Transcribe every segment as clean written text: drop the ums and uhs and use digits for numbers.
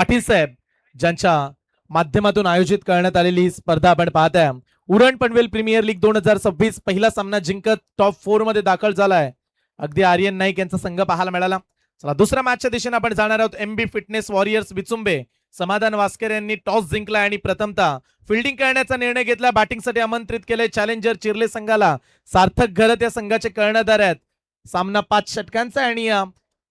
पाटील साहेब ज्यांच्या माध्यमातून आयोजित करण्यात आलेली ही स्पर्धा आपण पाहताय. उरण पनवेल प्रीमियर लीग 2026 पहिला सामना जिंकत टॉप 4 मध्ये दाखल झालाय. अगदी आर्यन नाईक यांचा संघ पाहायला मिळाला. चला दुसऱ्या मॅचच्या दिशेने आपण जाणार आहोत. MB fitness warriors Vichumbe. समाधान वास्कर यांनी टॉस जिंकला आणि प्रथमतः फिल्डिंग करण्याचा निर्णय घेतला. बॅटिंगसाठी आमंत्रित केले चॅलेंजर चिर्ले संघाला. सार्थक घरत या संघाचे कर्णधार आहेत. सामना 5 षटकांचा आणि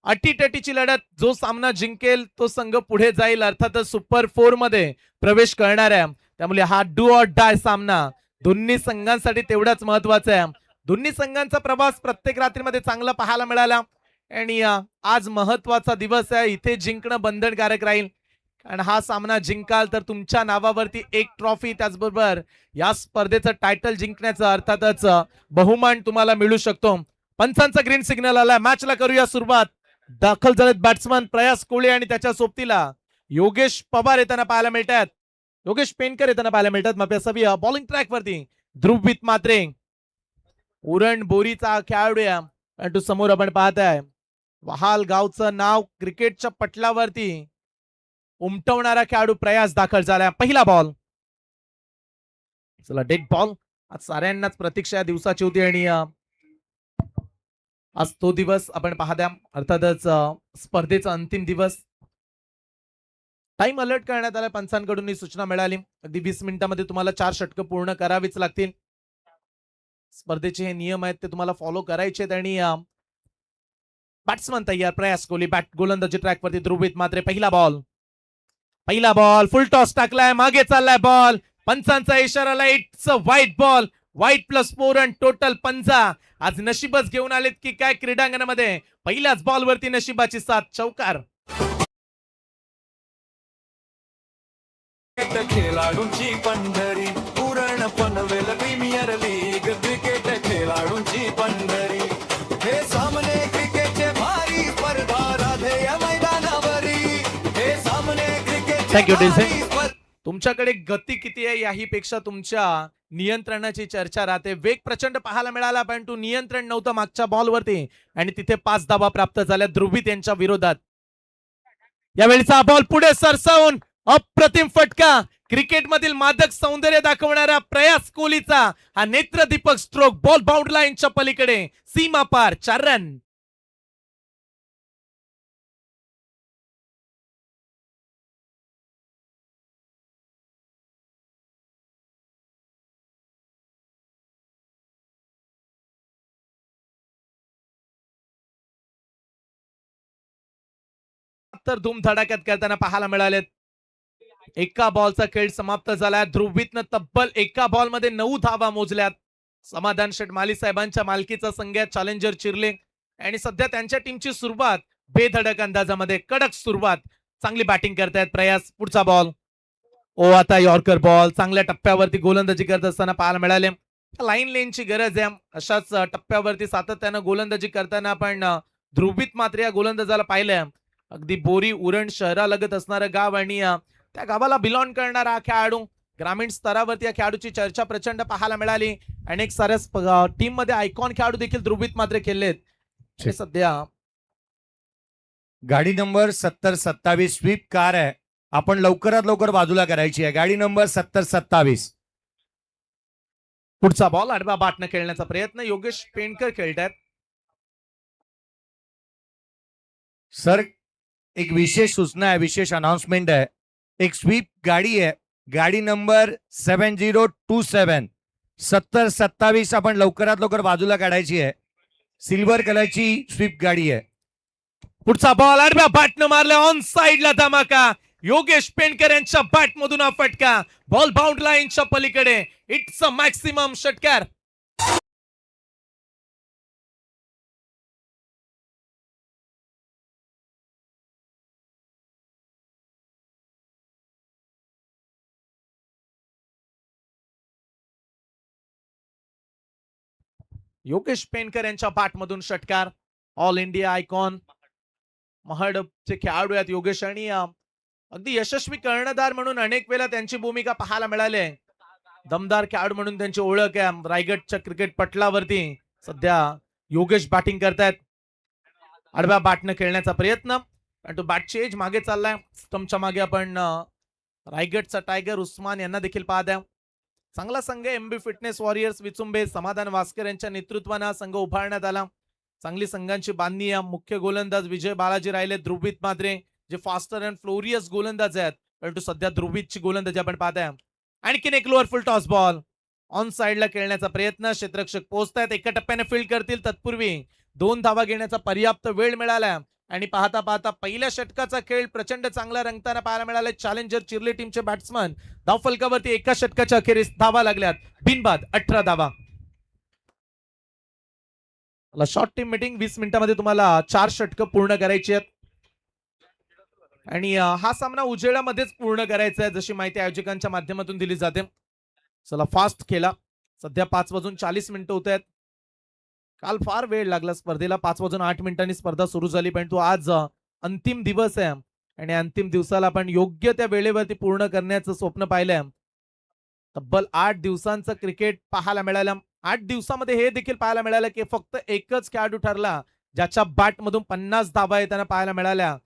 अटीतटीची लढत. जो सामना जिंकेल तो संघ पुढे जाईल, अर्थातच सुपर 4 मध्ये प्रवेश करणार आहे. त्यामुळे हा डू ऑर डाय सामना दोन्ही संघांसाठी तेवढाच महत्वाचा आहे. दोन्ही संघांचा प्रवास प्रत्येक रात्रीमध्ये चांगला पाहायला मिळाला आणि आज महत्वाचा दिवस आहे. इथे जिंकणं बंधनकारक राहील आणि हा सामना जिंकाल तर तुमच्या नावावरती एक ट्रॉफी, त्याचबरोबर या स्पर्धेचं टायटल जिंकण्याचं अर्थातच बहुमान तुम्हाला मिळू शकतो. पंचांचा ग्रीन सिग्नल आला. मॅचला करूया सुरुवात. दाखल झालेत बॅट्समन प्रयास कोळे आणि त्याच्या सोबतीला योगेश पवार येताना पाहायला मिळतात. योगेश पेनकर येताना पाहायला मिळतात. माफी बॉलिंग ट्रॅक वरती ध्रुवित मात्रे उरण बोरीचा खेळाडू आहे. परंतु समोर आपण पाहताय वहाल गावचं नाव क्रिकेटच्या पटलावरती उमटवणारा खेळाडू प्रयास दाखल झाला. पहिला बॉल. चला डेड बॉल. आज साऱ्यांनाच प्रतीक्षा या दिवसाची होती आणि आज तो दिवस आपण पाहत्या. अर्थातच स्पर्धेचा अंतिम दिवस. टाइम अलर्ट करण्यात आला. पंचांकडून ही सूचना मिळाली. अगदी 20 मिनिटांमध्ये तुम्हाला 4 षटकं पूर्ण करावीच लागतील. स्पर्धेचे हे नियम आहेत ते तुम्हाला फॉलो करायचे आहेत. आणि बॅट्समन तयार. प्रयास कोहली बॅट गोलंदाजी ट्रॅक वरती. ध्रुवित मात्रे पहिला बॉल. पहिला बॉल फुल टॉस टाकलाय. मागे चाललाय बॉल. पंचांचा इशारा. It's a white ball. White plus 4 आणि टोटल 15. आज नशीबच घेऊन आलेत की काय क्रीडांगणामध्ये. पहिल्याच बॉल वरती नशिबाची साथ. चौकार. खेळाडूंची Pandhari Uran Panvel premier league. Cricket खेळाडूंची पंढरी. हे सामने क्रिकेटचे भारी स्पर्धा राधेय मैदानावरी. हे सामने क्रिकेट. Thank you TC. तुमच्याकडे गती किती आहे याही पेक्षा तुमच्या नियंत्रणाची चर्चा राहते. वेग प्रचंड पाहायला मिळाला परंतु नियंत्रण नव्हतं मागच्या बॉलवरती आणि तिथे 5 धावा प्राप्त झाल्या ध्रुवित यांच्या विरोधात. यावेळीचा बॉल पुढे सरसावून अप्रतिम फटका. क्रिकेटमधील मादक सौंदर्य दाखवणारा प्रयास कोहलीचा हा नेत्रदीपक स्ट्रोक. बॉल बाउंड लाईनच्या पलीकडे सीमा पार. 4 रन. तर धूमधडाक्यात करताना पाहायला मिळालेत. एका बॉलचा खेळ समाप्त झाला. ध्रुवितनं तब्बल एका बॉल मध्ये 9 धावा मोजल्यात. समाधान शेठ माली साहेबांच्या मालकीचा संघ चॅलेंजर चिर्ले आणि सध्या त्यांच्या टीमची सुरुवात बेधडक अंदाजामध्ये. कडक सुरुवात. चांगली बॅटिंग करतायत प्रयास. पुढचा बॉल. ओ आता यॉर्कर बॉल. चांगल्या टप्प्यावरती गोलंदाजी करत असताना पाहायला मिळाले. लाईन लेनची गरज आहे. अशाच टप्प्यावरती सातत्यानं गोलंदाजी करताना आपण ध्रुवित मात्र या गोलंदाजाला पाहिलंय. अगदी बोरी उरण शहरालगत असणारं गाव आणि त्या गावाला बिलॉंग करणारा हा खेळाडू. ग्रामीण स्तरावरती या खेळाडूची चर्चा प्रचंड पाहायला मिळाली. अनेक साऱ्या टीम मध्ये आयकॉन खेळाडू देखील ध्रुवित मात्र खेळलेत. सध्या गाडी नंबर 7027 स्वीप कार आहे. आपण लवकरात लवकर बाजूला करायची आहे. गाडी नंबर 7027. पुढचा बॉल. आडवा बाटनं खेळण्याचा प्रयत्न. योगेश पेंडकर खेळतात. सर एक विशेष सूचना आहे, विशेष अनाउन्समेंट आहे. एक स्वीप गाडी आहे. गाडी नंबर 7027 7027 आपण लवकरात लवकर बाजूला काढायची आहे. सिल्वर कलरची स्वीप गाडी आहे. पुढचा बॉल. आडव्या बॅटनं मारला. ऑन साइडला धमाका. योगेश पेंडकर यांच्या बॅट मधून हा फटका. बॉल बाउंड लाईनच्या पलीकडे. इट्स अ मॅक्सिमम षटकार. योगेश पेंडकर यांच्या बॅटमधून षटकार. ऑल इंडिया आयकॉन महडचे खेळाडू आहेत योगेश आणि अगदी यशस्वी कर्णधार म्हणून अनेक वेळा त्यांची भूमिका पाहायला मिळाली. दमदार खेळाडू म्हणून त्यांची ओळख आहे रायगडच्या क्रिकेट पटलावरती. सध्या योगेश बॅटिंग करतायत. आडव्या बॅटनं खेळण्याचा प्रयत्न. आणि तो बॅट चेंज मागे चाललाय. स्टंपच्या मागे आपण रायगडचा टायगर उस्मान यांना देखील पाहत. चांगला संघ एमबी फिटनेस वॉरियर्स विचुंबे समाधान वास्कर यांच्या नेतृत्वाने हा संघ उभारण्यात आला. चांगली संघांची बांधणी आहे. मुख्य गोलंदाज विजय बालाजी राहिले, ध्रुवित मात्रे जे फास्टर अँड फ्लोरियस गोलंदाज आहेत, परंतु सध्या ध्रुवितची गोलंदाजी आपण पाहताय. आणखीन एक lower full toss ball on साइडला खेळण्याचा प्रयत्न. क्षेत्ररक्षक पोहोचतायत, एका टप्प्याने फील्ड करतील. तत्पूर्वी 2 धावा घेण्याचा पर्याप्त वेळ मिळाला आणि पाहता पाहता पहिल्या षटकाचा खेळ प्रचंड चांगला रंगताना पाहायला मिळाला. चॅलेंजर चिर्ले टीमचे बॅट्समन धावफलकावरती एका षटकाच्या अखेरीस धावा लागल्यात. बिनबाद 18 धावा. शॉर्ट टीम मीटिंग 20 मिनिटांमध्ये तुम्हाला 4 षटकं पूर्ण करायची आहेत आणि हा सामना उजेडामध्येच पूर्ण करायचा आहे, जशी माहिती आयोजकांच्या माध्यमातून दिली जाते. चला फास्ट खेळा. सध्या 5:40 होत आहेत. काल फार वेळ लागला स्पर्धेला. 5:08 स्पर्धा सुरू झाली, परंतु आज अंतिम दिवस आहे आणि अंतिम दिवसाला आपण योग्य त्या वेळेवरती पूर्ण करण्याचं स्वप्न पाहिलंय. तब्बल 8 दिवसांचं क्रिकेट पाहायला मिळालं. 8 दिवसामध्ये हे देखील पाहायला मिळालं की फक्त एकच खेळाडू ठरला ज्याच्या बॅटमधून 50 धावा येताना पाहायला मिळाल्या.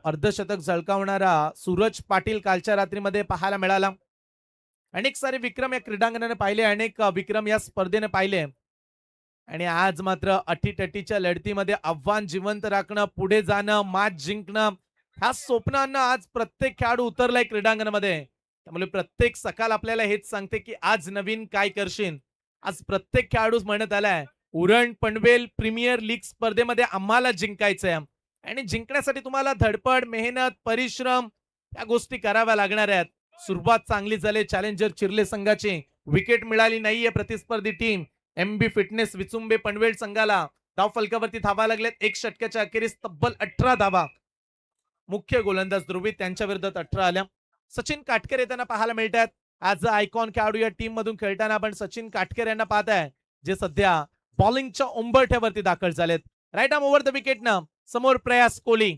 अर्धशतक झळकावणारा सूरज पाटील कालच्या रात्रीमध्ये पाहायला मिळाला. अनेक सारे विक्रम या क्रीडांगणाने पाहिले, अनेक विक्रम या स्पर्धेने पाहिले आणि आज मात्र अटीतटीच्या लढतीमध्ये आव्हान जिवंत राखणं, पुढे जाणं, मॅच जिंकणं ह्या स्वप्नांना आज प्रत्येक खेळाडू उतरलाय क्रीडांगणामध्ये. त्यामुळे प्रत्येक सकाळ आपल्याला हेच सांगते की आज नवीन काय करशील. आज प्रत्येक खेळाडू म्हणत आलाय उरण पनवेल प्रीमियर लीग स्पर्धेमध्ये आम्हाला जिंकायचंय आणि जिंकण्यासाठी तुम्हाला धडपड, मेहनत, परिश्रम या गोष्टी कराव्या लागणार आहेत. सुरुवात चांगली झाली चॅलेंजर चिर्ले संघाची. विकेट मिळाली नाहीये प्रतिस्पर्धी team MB fitness Vichumbe Panvel संघाला. धाव फलकावरती धावा लागल्यात. 1 षटकाच्या अखेरीस तब्बल 18 धावा. मुख्य गोलंदाज ध्रुवित त्यांच्या विरोधात 18 आल्या. सचिन काटकर येताना पाहायला मिळतात. आज आयकॉन खेळाडू या टीम मधून खेळताना आपण सचिन काटकर यांना पाहताय, जे सध्या बॉलिंगच्या उंबरठ्यावरती दाखल झालेत. Right arm over the wicket ना समोर प्रयास कोहली.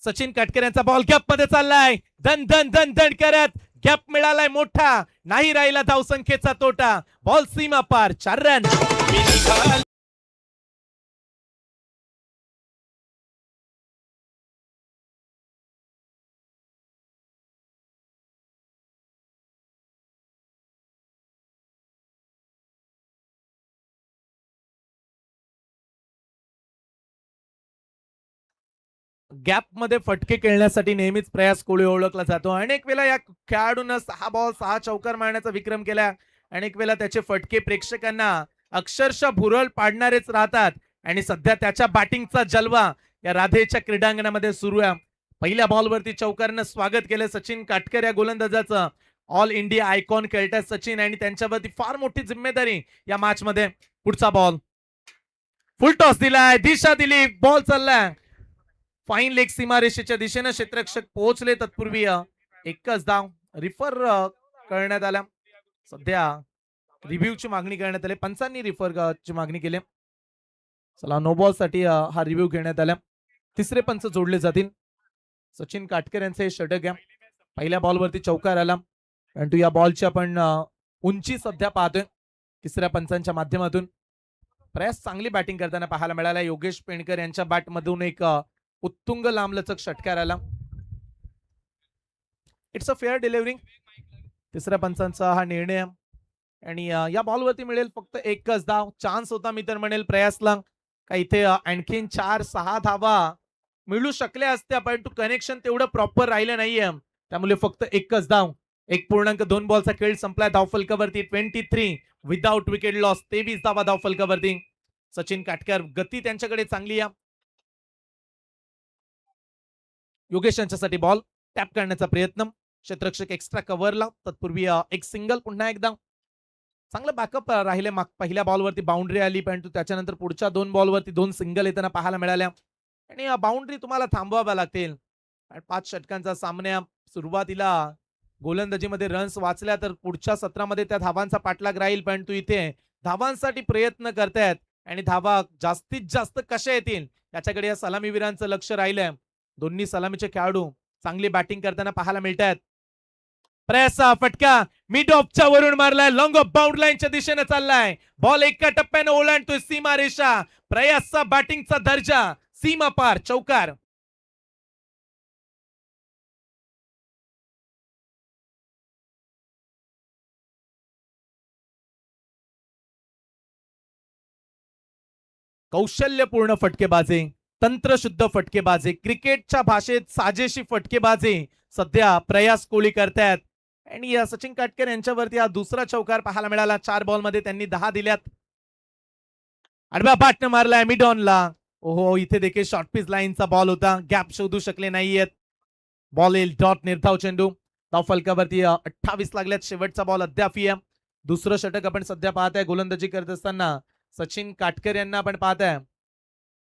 सचिन काटकर यांचा बॉल गॅप मध्ये चाललाय. दन दन दन दन करत गॅप मिळालाय मोठा. नाही राहिला धावसंख्येचा तोटा. बॉल सीमा पार. 4 रन. गॅप मध्ये फटके खेळण्यासाठी नेहमीच प्रयास कोहली ओळखला जातो. अनेक वेळा या खेळाडूनं 6 बॉल 6 चौकार मारण्याचा विक्रम केला. अनेक वेळा त्याचे फटके प्रेक्षकांना अक्षरशः भुरळ पाडणारेच राहतात आणि सध्या त्याच्या बॅटिंगचा जलवा या राधेच्या क्रीडांगणामध्ये सुरू आहे. पहिल्या बॉलवरती चौकारनं स्वागत केलं सचिन काटकर या गोलंदाजाचं. ऑल इंडिया आयकॉन खेळतात सचिन आणि त्यांच्यावरती फार मोठी जिम्मेदारी या मॅच मध्ये. पुढचा बॉल फुल टॉस दिलाय, दिशा दिली, बॉल चाललाय फाईन लेग सीमारेषेच्या दिशेने. क्षेत्ररक्षक पोहोचले. तत्पूर्वी एकच धाव रिफर करण्यात आला. सध्या रिव्ह्यूची मागणी करण्यात आली. पंचांनी रिफर ची मागणी केली. चला नो बॉल साठी हा रिव्ह्यू घेण्यात आला. तिसरे पंच जोडले जातील. सचिन काटकर यांचे हे षटक आहे. पहिल्या बॉलवरती चौकार आला, परंतु या बॉलची आपण उंची सध्या पाहतोय. तिसऱ्या पंचांच्या माध्यमातून प्रयास चांगली बॅटिंग करताना पाहायला मिळाला. योगेश पेणकर यांच्या बॅटमधून एक उत्तुंग लांबलचक षटकार आला. It's a fair delivering. तिसऱ्या पंचांचा हा निर्णय आणि या बॉलवरती मिळेल फक्त एकच धाव. चान्स होता मी तर म्हणेल प्रयासला का इथे आणखीन 4-6 धावा मिळू शकल्या असत्या, परंतु कनेक्शन तेवढं प्रॉपर राहिलं नाहीये. त्यामुळे फक्त एकच धाव. 1.2 बॉलचा खेळ संपला. धावफलकावरती 23 विदाउट विकेट लॉस. 23 धावा धावफलकावरती. सचिन काटकर गती त्यांच्याकडे चांगली आहे. योगेश यांच्यासाठी बॉल टॅप करण्याचा प्रयत्न. क्षेत्ररक्षक एक्स्ट्रा कव्हरला. तत्पूर्वी एक सिंगल पुन्हा एकदा. चांगलं बॅकअप राहिले. पहिल्या बॉलवरती बाउंड्री आली, परंतु त्याच्यानंतर पुढच्या 2 बॉलवरती 2 सिंगल येताना पाहायला मिळाल्या आणि बाउंड्री तुम्हाला थांबवाव्या लागतील. 5 षटकांचा सामना. सुरुवातीला गोलंदाजीमध्ये रन्स वाचल्या तर पुढच्या सत्रामध्ये त्या धावांचा पाठलाग राहील, परंतु इथे धावांसाठी प्रयत्न करतायत आणि धावा जास्तीत जास्त कशा येतील याच्याकडे या सलामीवीरांचं लक्ष राहिलंय. दोन्ही सलामीचे खेळाडू चांगली बॅटिंग करताना पाहायला मिळतात. प्रयास फटका मिड ऑफच्या वरून मारलाय, लॉंग ऑफ बाउंड लाईनच्या दिशेने चाललाय. बॉल एका टप्प्याने ओलांडतोय सीमा रेषा. प्रयासचा बॅटिंगचा दर्जा सीमा पार, चौकार. कौशल्यपूर्ण फटकेबाजी, तंत्रशुद्ध फटकेबाजी, क्रिकेटच्या भाषेत साजेशी फटकेबाजी सध्या प्रयास कोहली करतायत. आणि सचिन काटकर यांच्यावरती हा दुसरा चौकार पाहायला मिळाला. 4 बॉल मध्ये त्यांनी 10 दिल्यात. आडव्या बॅटने मारलाय मिड ऑनला. ओहो, इथे देखील शॉर्ट पिच लाईनचा बॉल होता, गॅप शोधू शकले नाहीयेत. बॉल येईल डॉट, निर्धाव चेंडू. धाव फलकावरती 28 लागल्यात. शेवटचा बॉल अद्याप आहे. दुसरं षटक आपण सध्या पाहताय. गोलंदाजी करत असताना सचिन काटकर यांना आपण पाहताय.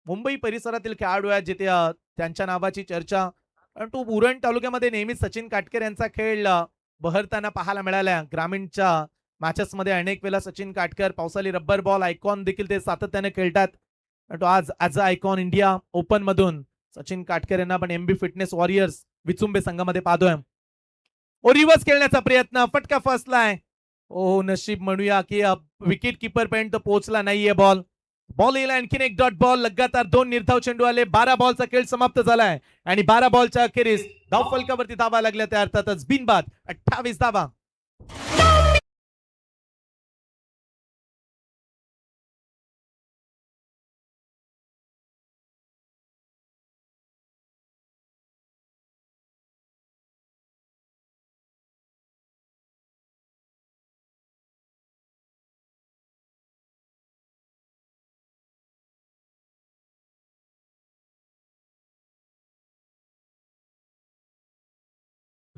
मुंबई परिसरातील खेळाडू आहेत जिथे त्यांच्या नावाची चर्चा, परंतु उरण तालुक्यामध्ये नेहमीच सचिन काटकर यांचा खेळ बहरताना पाहायला मिळाला. ग्रामीणच्या मॅचेस मध्ये अनेक वेळा सचिन काटकर पावसाळी रब्बर बॉल आयकॉन देखील ते सातत्याने खेळतात. परंतु आज as a icon India open मधून सचिन काटकर यांना आपण एमबी फिटनेस वॉरियर्स विचुंबे संघामध्ये पाहतोय. ओ रिव्हर्स खेळण्याचा प्रयत्न, फटका फसलाय. ओ नशीब म्हणूया की विकेट किपर पर्यंत पोहोचला नाहीये बॉल. बॉल येईल आणखीन एक डॉट बॉल. लगातार 2 निर्धाव चेंडू आले. 12 बॉलचा खेळ समाप्त झालाय आणि 12 बॉलच्या अखेरीस धाव फलकावरती धावा लागल्या त्या अर्थातच बिनबाद 28 धावा.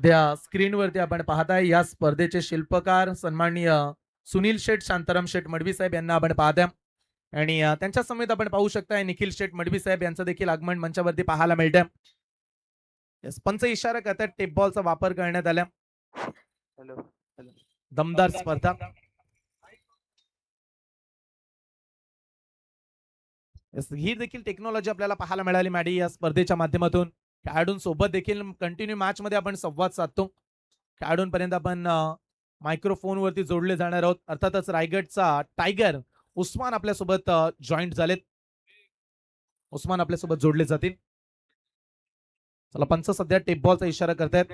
त्या स्क्रीनवरती आपण पाहताय या स्पर्धेचे शिल्पकार सन्माननीय सुनील शेठ शांताराम शेठ मडवी साहेब यांना आपण पाहताय. आणि त्यांच्या समेत आपण पाहू शकताय निखिल शेठ मडवी साहेब यांचं देखील आगमन मंचावरती पाहायला मिळतंय. पंच इशारा करतात टेप बॉलचा वापर करण्यात आला. दमदार स्पर्धा. ही देखील टेक्नॉलॉजी आपल्याला पाहायला मिळाली मॅडी या स्पर्धेच्या माध्यमातून. खेळाडूंसोबत देखील कंटिन्यू मॅच मध्ये आपण संवाद साधतो. खेळाडूंपर्यंत आपण मायक्रोफोन वरती जोडले जाणार आहोत. अर्थातच रायगडचा टायगर उस्मान आपल्यासोबत जॉईंट झालेत. उस्मान आपल्यासोबत जोडले जातील. चला पंच सध्या टेप बॉलचा इशारा करतायत.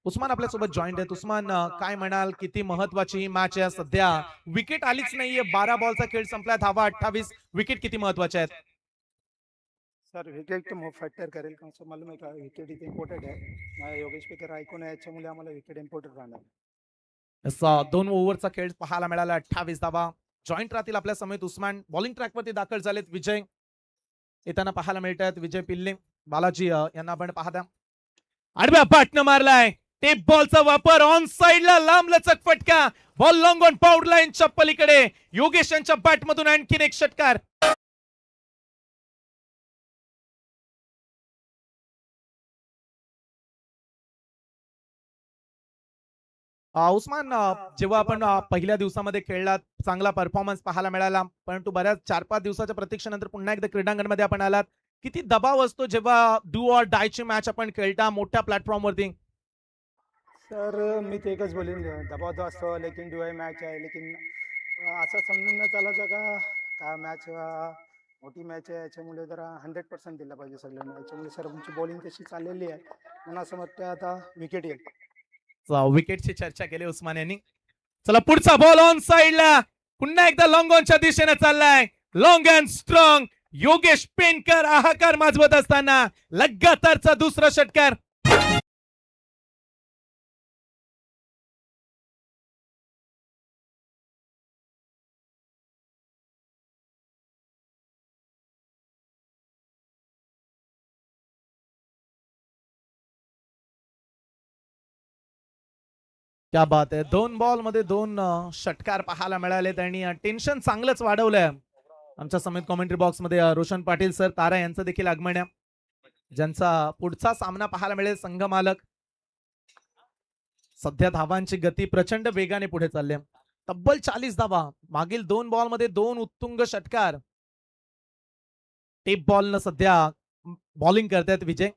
उस्मान आपल्यासोबत जॉईंट आहेत. उस्मान काय म्हणाल, किती महत्वाची ही मॅच आहे? सध्या विकेट आलीच नाहीये. 12 बॉलचा खेळ संपला, धावा 28. विकेट किती महत्वाच्या आहेत? सर विकेट फॅक्टर करेल का असं मालूम आहे का? विकेट इथे इम्पॉर्टंट आहे. माझ्या योगेश पेकर ऐकून आहे, याच्यामुळे आम्हाला विकेट इम्पॉर्टंट राहणार. 2 ओव्हरचा खेळ पाहायला मिळाला. 28 धावा. जॉईंट राहतील आपल्या समेत. उस्मान बॉलिंग ट्रॅकवरती दाखल झालेत. विजय येताना पाहायला मिळत आहेत. विजय पिल्ले, बालाजी यांना आपण पाहता. आडव्या बॅटनं मारलाय. टेप बॉलचा वापर ऑन साइडला, लांब लचक फटका. बॉल लॉंग ऑन बाउंड लाईनच्या पलीकडे. योगेश यांच्या बॅट मधून आणखीन एक षटकार. उस्मान, जेव्हा आपण पहिल्या दिवसामध्ये खेळलात, चांगला परफॉर्मन्स पाहायला मिळाला, परंतु बऱ्याच 4-5 दिवसाच्या प्रतीक्षेनंतर पुन्हा एकदा क्रीडांगणमध्ये आपण आलात. किती दबाव असतो जेव्हा डू ऑर डायची मॅच आपण खेळता मोठ्या प्लॅटफॉर्मवरती? सर मी ते एकच बोलेन, दबाव तो असतो, लेकिन डीवाय मॅच आहे. लेकिन असं समजून न चालायचं का मॅच मोठी मॅच आहे, याच्यामुळे जरा 100% दिलं पाहिजे सगळ्यांना. याच्यामुळे सर तुमची बॉलिंग तशी चाललेली आहे. मला असं वाटतं आता विकेट येईल. विकेटची चर्चा केली उस्मान यांनी. चला पुढचा बॉल ऑन साइडला. पुन्हा एकदा लॉंग ऑनच्या दिशेने चाललाय. Long and strong. Yogesh Penkar हाहाकार माजवत असताना लगातारचा दुसरा षटकार. क्या बात आहे. 2 बॉल मध्ये 2 षटकार पाहायला मिळाले. त्यांनी टेन्शन चांगलंच वाढवलंय. आमच्या समेत कॉमेंट्री बॉक्स मध्ये रोशन पाटील सर तारा यांचं देखील आगमन आहे, ज्यांचा पुढचा सामना पाहायला मिळेल. संघ मालक. सध्या धावांची गती प्रचंड वेगाने पुढे चालली आहे. तब्बल 40 धावा. मागील 2 बॉल मध्ये 2 उत्तुंग षटकार. टेप बॉल न सध्या बॉलिंग करतायत विजय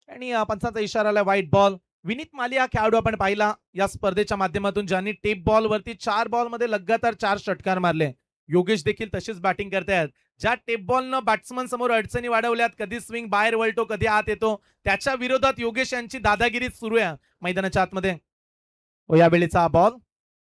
आणि पंचांचा इशारा आला वाईट बॉल. विनीत माली हा खेळाडू आपण पाहिला या स्पर्धेच्या माध्यमातून, ज्यांनी टेप बॉल वरती 4 बॉल मध्ये लगातार 4 षटकार मारले. योगेश देखील तशीच बॅटिंग करतायत. ज्या टेप बॉलनं बॅट्समन समोर अडचणी वाढवल्यात, कधी स्विंग बाहेर वळतो, कधी आत येतो, त्याच्या विरोधात योगेश यांची दादागिरी सुरू आहे मैदानाच्या आतमध्ये. या वेळेचा हा बॉल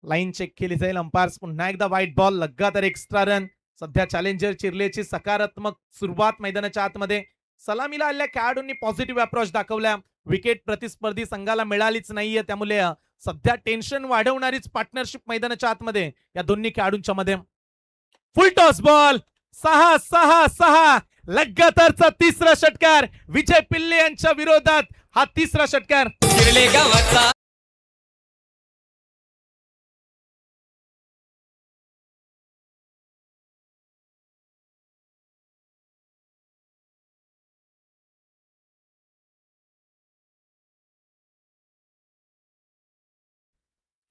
लाईन चेक केली जाईल. अंपायर्स पुन्हा एकदा व्हाईट बॉल, लगातार एक्स्ट्रा रन. सध्या चॅलेंजर चिर्लेची सकारात्मक सुरुवात मैदानाच्या आतमध्ये. सलामीला आलेल्या खेळाडूंनी पॉझिटिव्ह अप्रोच दाखवल्या. विकेट प्रतिस्पर्धी संघाला मिळालीच नाहीये, त्यामुळे सध्या टेन्शन वाढवणारीच पार्टनरशिप मैदानाच्या आतमध्ये या दोन्ही खेळाडूंच्या मध्ये. फुल टॉस बॉल, 6-6-6 लगातारचा तिसरा षटकार विजय पिल्ले यांच्या विरोधात. हा तिसरा षटकार. शिरले गावाचा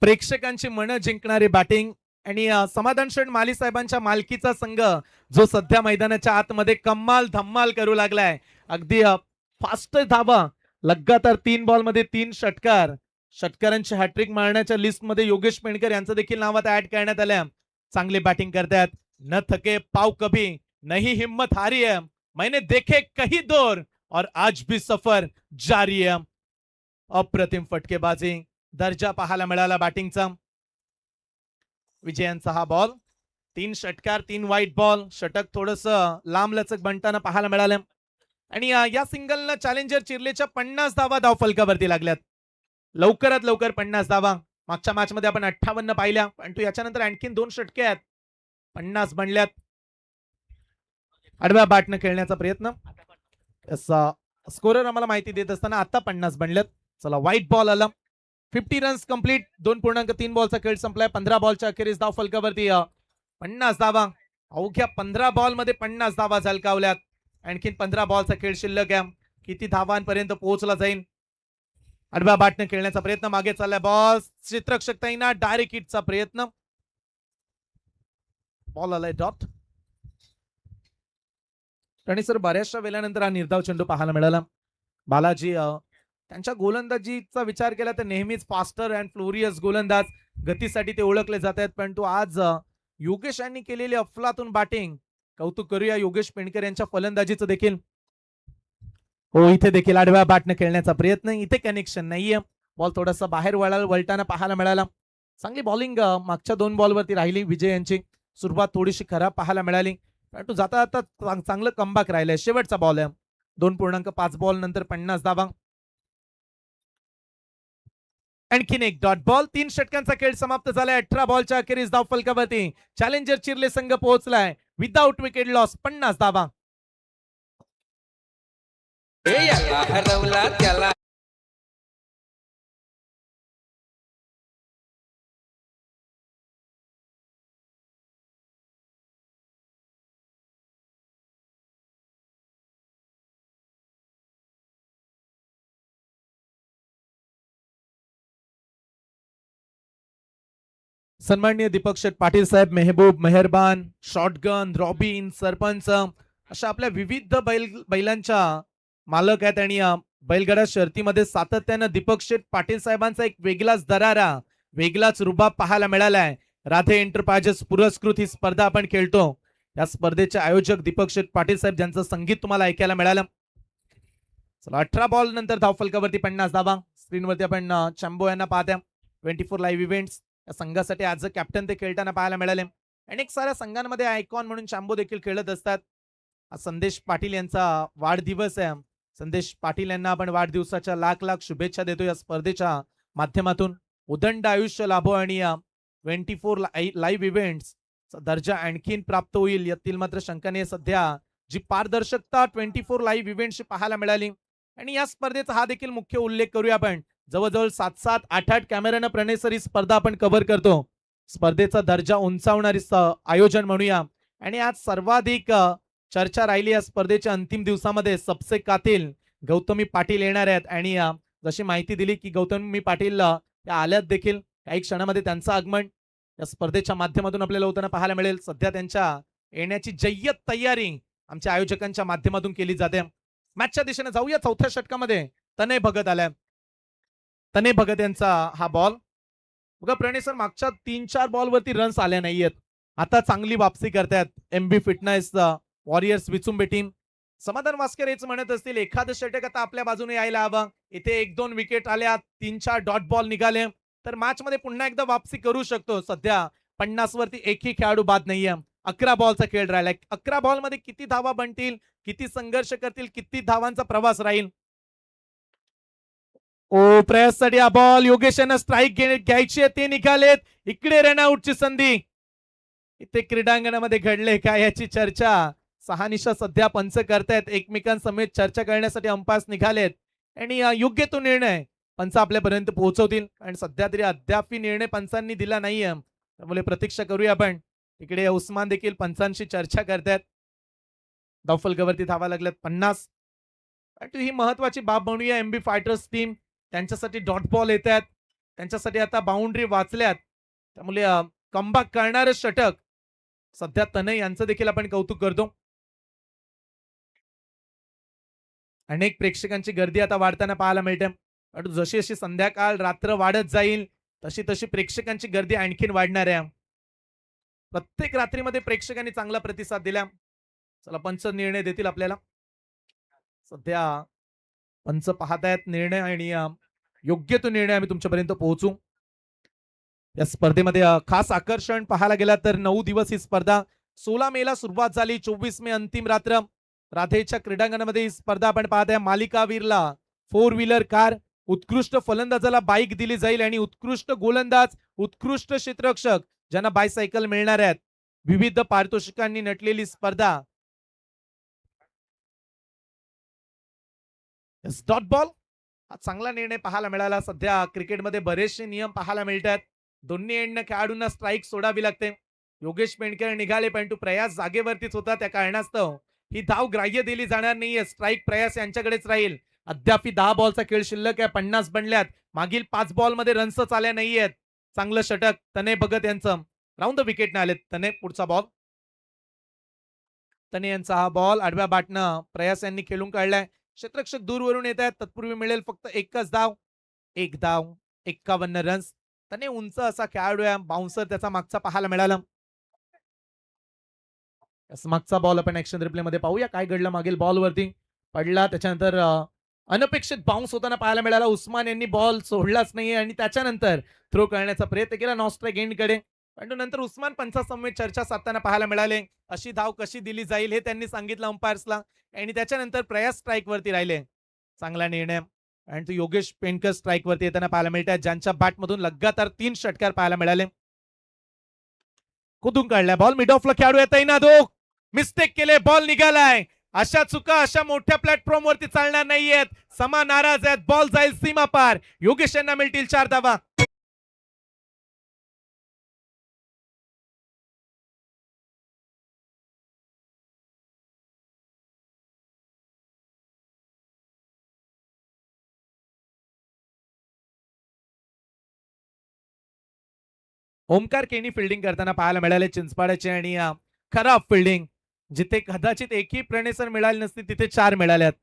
प्रेक्षकांची मनं जिंकणारी बॅटिंग आणि समाधान शेठ माली साहेबांच्या मालकीचा संघ जो सध्या मैदानाच्या आतमध्ये कमाल धम्माल करू लागलाय. अगदी फास्ट धावा, लगातार 3 बॉल मध्ये 3 षटकार. षटकारांची हॅट्रिक मारण्याच्या लिस्ट मध्ये योगेश पेंडकर यांचं देखील नाव आता ऍड करण्यात आलं. चांगले बॅटिंग करतात. न थके पाव कभी नहीं हिम्मत हारी है, मैंने देखे कही दौर और आज भी सफर जारी है. अप्रतिम फटकेबाजी, दर्जा पाहायला मिळाला बॅटिंगचा. विजयांचा हा बॉल, 3 षटकार 3 व्हाईट बॉल. षटक थोडस लांबलचक बनताना पाहायला मिळालं. आणि या सिंगलनं चॅलेंजर चिर्लेच्या 50 धावा धावफलकावरती लागल्यात. लवकरात लवकर 50 धावा. मागच्या मॅच मध्ये आपण 58 पाहिल्या, परंतु याच्यानंतर आणखीन 2 षटके आहेत. 50 बनल्यात. आडव्या बॅटनं खेळण्याचा प्रयत्न. स्कोरर आम्हाला माहिती देत असताना आता 50 बनल्यात. चला, व्हाईट बॉल आला. 50 रन्स कंप्लीट. 2.3 बॉलचा खेळ संपलाय. 15 बॉलच्या अखेरीस धाव फलकावरती 50 धावा. अवघ्या 15 बॉल मध्ये 50 धावा झलकावल्यात. आणखीन 15 बॉलचा खेळ शिल्लक आहे. किती धावांपर्यंत पोहोचला जाईल. आडव्या बॅटने खेळण्याचा प्रयत्न. मागे चाललाय बॉल. चित्रक्षक ताईंना डायरेक्ट हिटचा प्रयत्न. बॉल आलाय डॉट. आणि सर बऱ्याचशा वेळानंतर हा निर्धाव चेंडू पाहायला मिळाला. बालाजी त्यांच्या गोलंदाजीचा विचार केला तर नेहमीच फास्टर अँड फ्लोरियस गोलंदाज, गतीसाठी ते ओळखले जात आहेत. परंतु आज योगेश यांनी केलेली अफलातून बॅटिंग. कौतुक करूया योगेश पेंडकर यांच्या फलंदाजीचं देखील. हो, इथे देखील आडव्या बॅटने खेळण्याचा प्रयत्न. इथे कनेक्शन नाहीये. बॉल थोडासा बाहेर वळताना पाहायला मिळाला. चांगली बॉलिंग मागच्या 2 बॉलवरती राहिली विजय यांची. सुरुवात थोडीशी खराब पाहायला मिळाली, परंतु जाता जाता चांगलं कमबॅक राहिलंय. शेवटचा बॉल आहे. 2.5 बॉल नंतर 50 धावा. आणखीन एक डॉट बॉल. 3 षटकांचा खेळ समाप्त झालाय. 18 बॉलच्या अखेरीस धाव फलकावरती चॅलेंजर चिर्ले संघ पोहोचलाय. विदाउट विकेट लॉस 50 धावा. हरवला त्याला. सन्माननीय दीपक शेठ पाटील साहेब, मेहबूब, मेहरबान, शॉटगन, रॉबिन, सरपंच अशा आपल्या विविध बैलांच्या मालक आहेत. आणि बैलगाडा शर्तीमध्ये सातत्यानं दीपक शेठ पाटील साहेबांचा एक वेगळाच दरारा, वेगळाच रुबाब पाहायला मिळालाय. राधे एंटरप्राइजेस पुरस्कृत ही स्पर्धा आपण खेळतो. या स्पर्धेचे आयोजक दीपक शेठ पाटील साहेब, ज्यांचं संगीत तुम्हाला ऐकायला मिळालं. चला, 18 बॉल नंतर धावफलकावरती 50 धावा. स्क्रीनवरती आपण चॅम्बो यांना पाहत्या. 24 लाईव्ह इव्हेंट्स या संघासाठी आज कॅप्टन ते खेळताना पाहायला मिळाले. अनेक साऱ्या संघांमध्ये आयकॉन म्हणून चॅम्बो देखील खेळत असतात. संदेश पाटील यांचा वाढदिवस आहे. संदेश पाटील यांना आपण वाढदिवसाच्या लाख लाख शुभेच्छा देतो. या स्पर्धेच्या माध्यमातून उदंड आयुष्य लाभो आणि 24 लाईव्ह इव्हेंट्स दर्जा आणखीन प्राप्त होईल यातील मात्र शंका नाही. सध्या जी पारदर्शकता 24 लाईव्ह इव्हेंट्सची पाहायला मिळाली. आणि या स्पर्धेचा हा देखील मुख्य उल्लेख करूया आपण. जवळजवळ 7-7, 8-8 कॅमेऱ्यानं प्रणेसरी स्पर्धा आपण कव्हर करतो. स्पर्धेचा दर्जा उंचावणारी आयोजन म्हणूया. आणि आज सर्वाधिक चर्चा राहिली या स्पर्धेच्या अंतिम दिवसामध्ये. सबसे कातिल गौतमी पाटील येणार आहेत. आणि जशी माहिती दिली की गौतमी पाटील त्या आल्यात देखील. काही क्षणामध्ये त्यांचं आगमन या स्पर्धेच्या माध्यमातून आपल्याला होताना पाहायला मिळेल. सध्या त्यांच्या येण्याची जय्यत तयारी आमच्या आयोजकांच्या माध्यमातून केली जाते. मॅचच्या दिशेने जाऊया. चौथ्या षटकामध्ये तनय भगत आलाय. तने भगत यांचा हा बॉल. बघा प्रणय सर, मागच्या 3-4 बॉल वरती रन्स आल्या नाहीयेत. आता चांगली वापसी करतायत MB fitness warriors Vichumbe team. समाधान वास्कर हेच म्हणत असतील, एखादं षटक आता आपल्या बाजूने यायला हवं. इथे 1-2 विकेट आल्या, 3-4 डॉट बॉल निघाले, तर मॅच मध्ये पुन्हा एकदा वापसी करू शकतो. सध्या 50 वरती एकही खेळाडू बाद नाहीये. 11 बॉलचा खेळ राहिलाय. 11 बॉल मध्ये किती धावा बनतील, किती संघर्ष करतील, किती धावांचा प्रवास राहील. ओ प्रयाससाठी हा बॉल, योगेश यांना स्ट्राईक घ्यायची आहे, ते निघालेत. इकडे रनआउटची संधी. इथे क्रीडांगणामध्ये घडले काय याची चर्चा. सहानिशा सध्या पंच करतायत, एकमेकांसमेत चर्चा करण्यासाठी अंपायर्स निघालेत आणि योग्य तो निर्णय पंच आपल्यापर्यंत पोहोचवतील. आणि सध्या तरी अद्यापही निर्णय पंचांनी दिला नाहीये, त्यामुळे प्रतीक्षा करूया आपण. इकडे उस्मान देखील पंचांशी चर्चा करतायत. धावफलकावरती धावा लागल्यात 50. ही महत्वाची बाब म्हणूया. एमबी फायटर्स टीम त्यांच्यासाठी डॉट बॉल येत आहेत, त्यांच्यासाठी आता बाउंड्री वाचल्यात, त्यामुळे कमबॅक करणारे षटक सध्या तनय यांचं देखील आपण कौतुक करतो. अनेक प्रेक्षकांची गर्दी आता वाढताना पाहायला मिळते. जशी जशी संध्याकाळ रात्र वाढत जाईल तशी तशी प्रेक्षकांची गर्दी आणखीन वाढणार आहे. प्रत्येक रात्रीमध्ये प्रेक्षकांनी चांगला प्रतिसाद दिला. चला पंच निर्णय देतील आपल्याला. सध्या पंच पाहतायत निर्णय आणि योग्य तो निर्णय आम्ही तुमच्यापर्यंत पोहोचू. या स्पर्धेमध्ये खास आकर्षण पाहायला गेला तर 9 दिवस ही स्पर्धा. 16 मेला सुरुवात झाली, 24 मे अंतिम रात्र. राधेच्या क्रीडांगणामध्ये ही स्पर्धा आपण पाहताय. मालिकावीरला 4 व्हीलर कार, उत्कृष्ट फलंदाजाला बाईक दिली जाईल आणि उत्कृष्ट गोलंदाज, उत्कृष्ट क्षेत्ररक्षक ज्यांना बायसायकल मिळणार आहेत. विविध पारितोषिकांनी नटलेली स्पर्धा. डॉट बॉल हा चांगला निर्णय पाहायला मिळाला. सध्या क्रिकेटमध्ये बरेचसे नियम पाहायला मिळतात. दोन्ही एंडनं खेळाडूंना स्ट्राईक सोडावी लागते. योगेश पेंडकर निघाले, पण तो प्रयास जागेवरतीच होता, त्या कारणास्तव ही धाव ग्राह्य दिली जाणार नाहीये. स्ट्राईक प्रयास यांच्याकडेच राहील. अद्याप 10 बॉलचा खेळ शिल्लक आहे. 50 बनल्यात. मागील 5 बॉल मध्ये रन्सच आल्या नाहीयेत. चांगलं षटक तने भगत यांचं राऊंड द विकेट ने आले. तने पुढचा बॉल. तने यांचा हा बॉल आडव्या बाटनं प्रयास यांनी खेळून काढलाय. क्षेत्ररक्षक दूरवरून येत आहेत. तत्पूर्वी मिळेल फक्त एकच धाव. 1 धाव, 51 रन्स. तने उंच असा खेळाडू आहे. बाउन्सर त्याचा मागचा पाहायला मिळाला. मागचा बॉल आपण ऍक्शन रिप्ले मध्ये पाहूया. काय घडलं मागील बॉल वरती. पडला, त्याच्यानंतर अनपेक्षित बाउन्स होताना पाहायला मिळाला. उस्मान यांनी बॉल सोडलाच नाहीये आणि त्याच्यानंतर थ्रो करण्याचा प्रयत्न केला नॉन स्ट्राईक एंड कडे. पण नंतर उस्मान पंचासमवेत चर्चा साधताना पाहायला मिळाले. अशी धाव कशी दिली जाईल हे त्यांनी सांगितलं अंपायर्सला आणि त्याच्यानंतर प्रयास स्ट्राईक वरती राहिले. चांगला निर्णय. आणि तो योगेश पेंडकर स्ट्राईक वरती येताना पाहायला मिळतात, ज्यांच्या बॅटमधून लगातार 3 षटकार पाहायला मिळाले. कुदून काढलाय बॉल. मिड ऑफला खेळाडू येत ना, दो मिस्टेक केले, बॉल निघालाय. अशा चुका अशा मोठ्या प्लॅटफॉर्म वरती चालणार नाहीयेत. समा नाराज आहेत. बॉल जाईल सीमा पार. योगेश यांना मिळतील 4 धावा. ओमकार केनी फिल्डिंग करताना पाहायला मिळाले चिंचपाड्याचे आणि खराब फिल्डिंग. जिथे कदाचित एकही प्रणेसर मिळाली नसती तिथे 4 मिळाल्यात.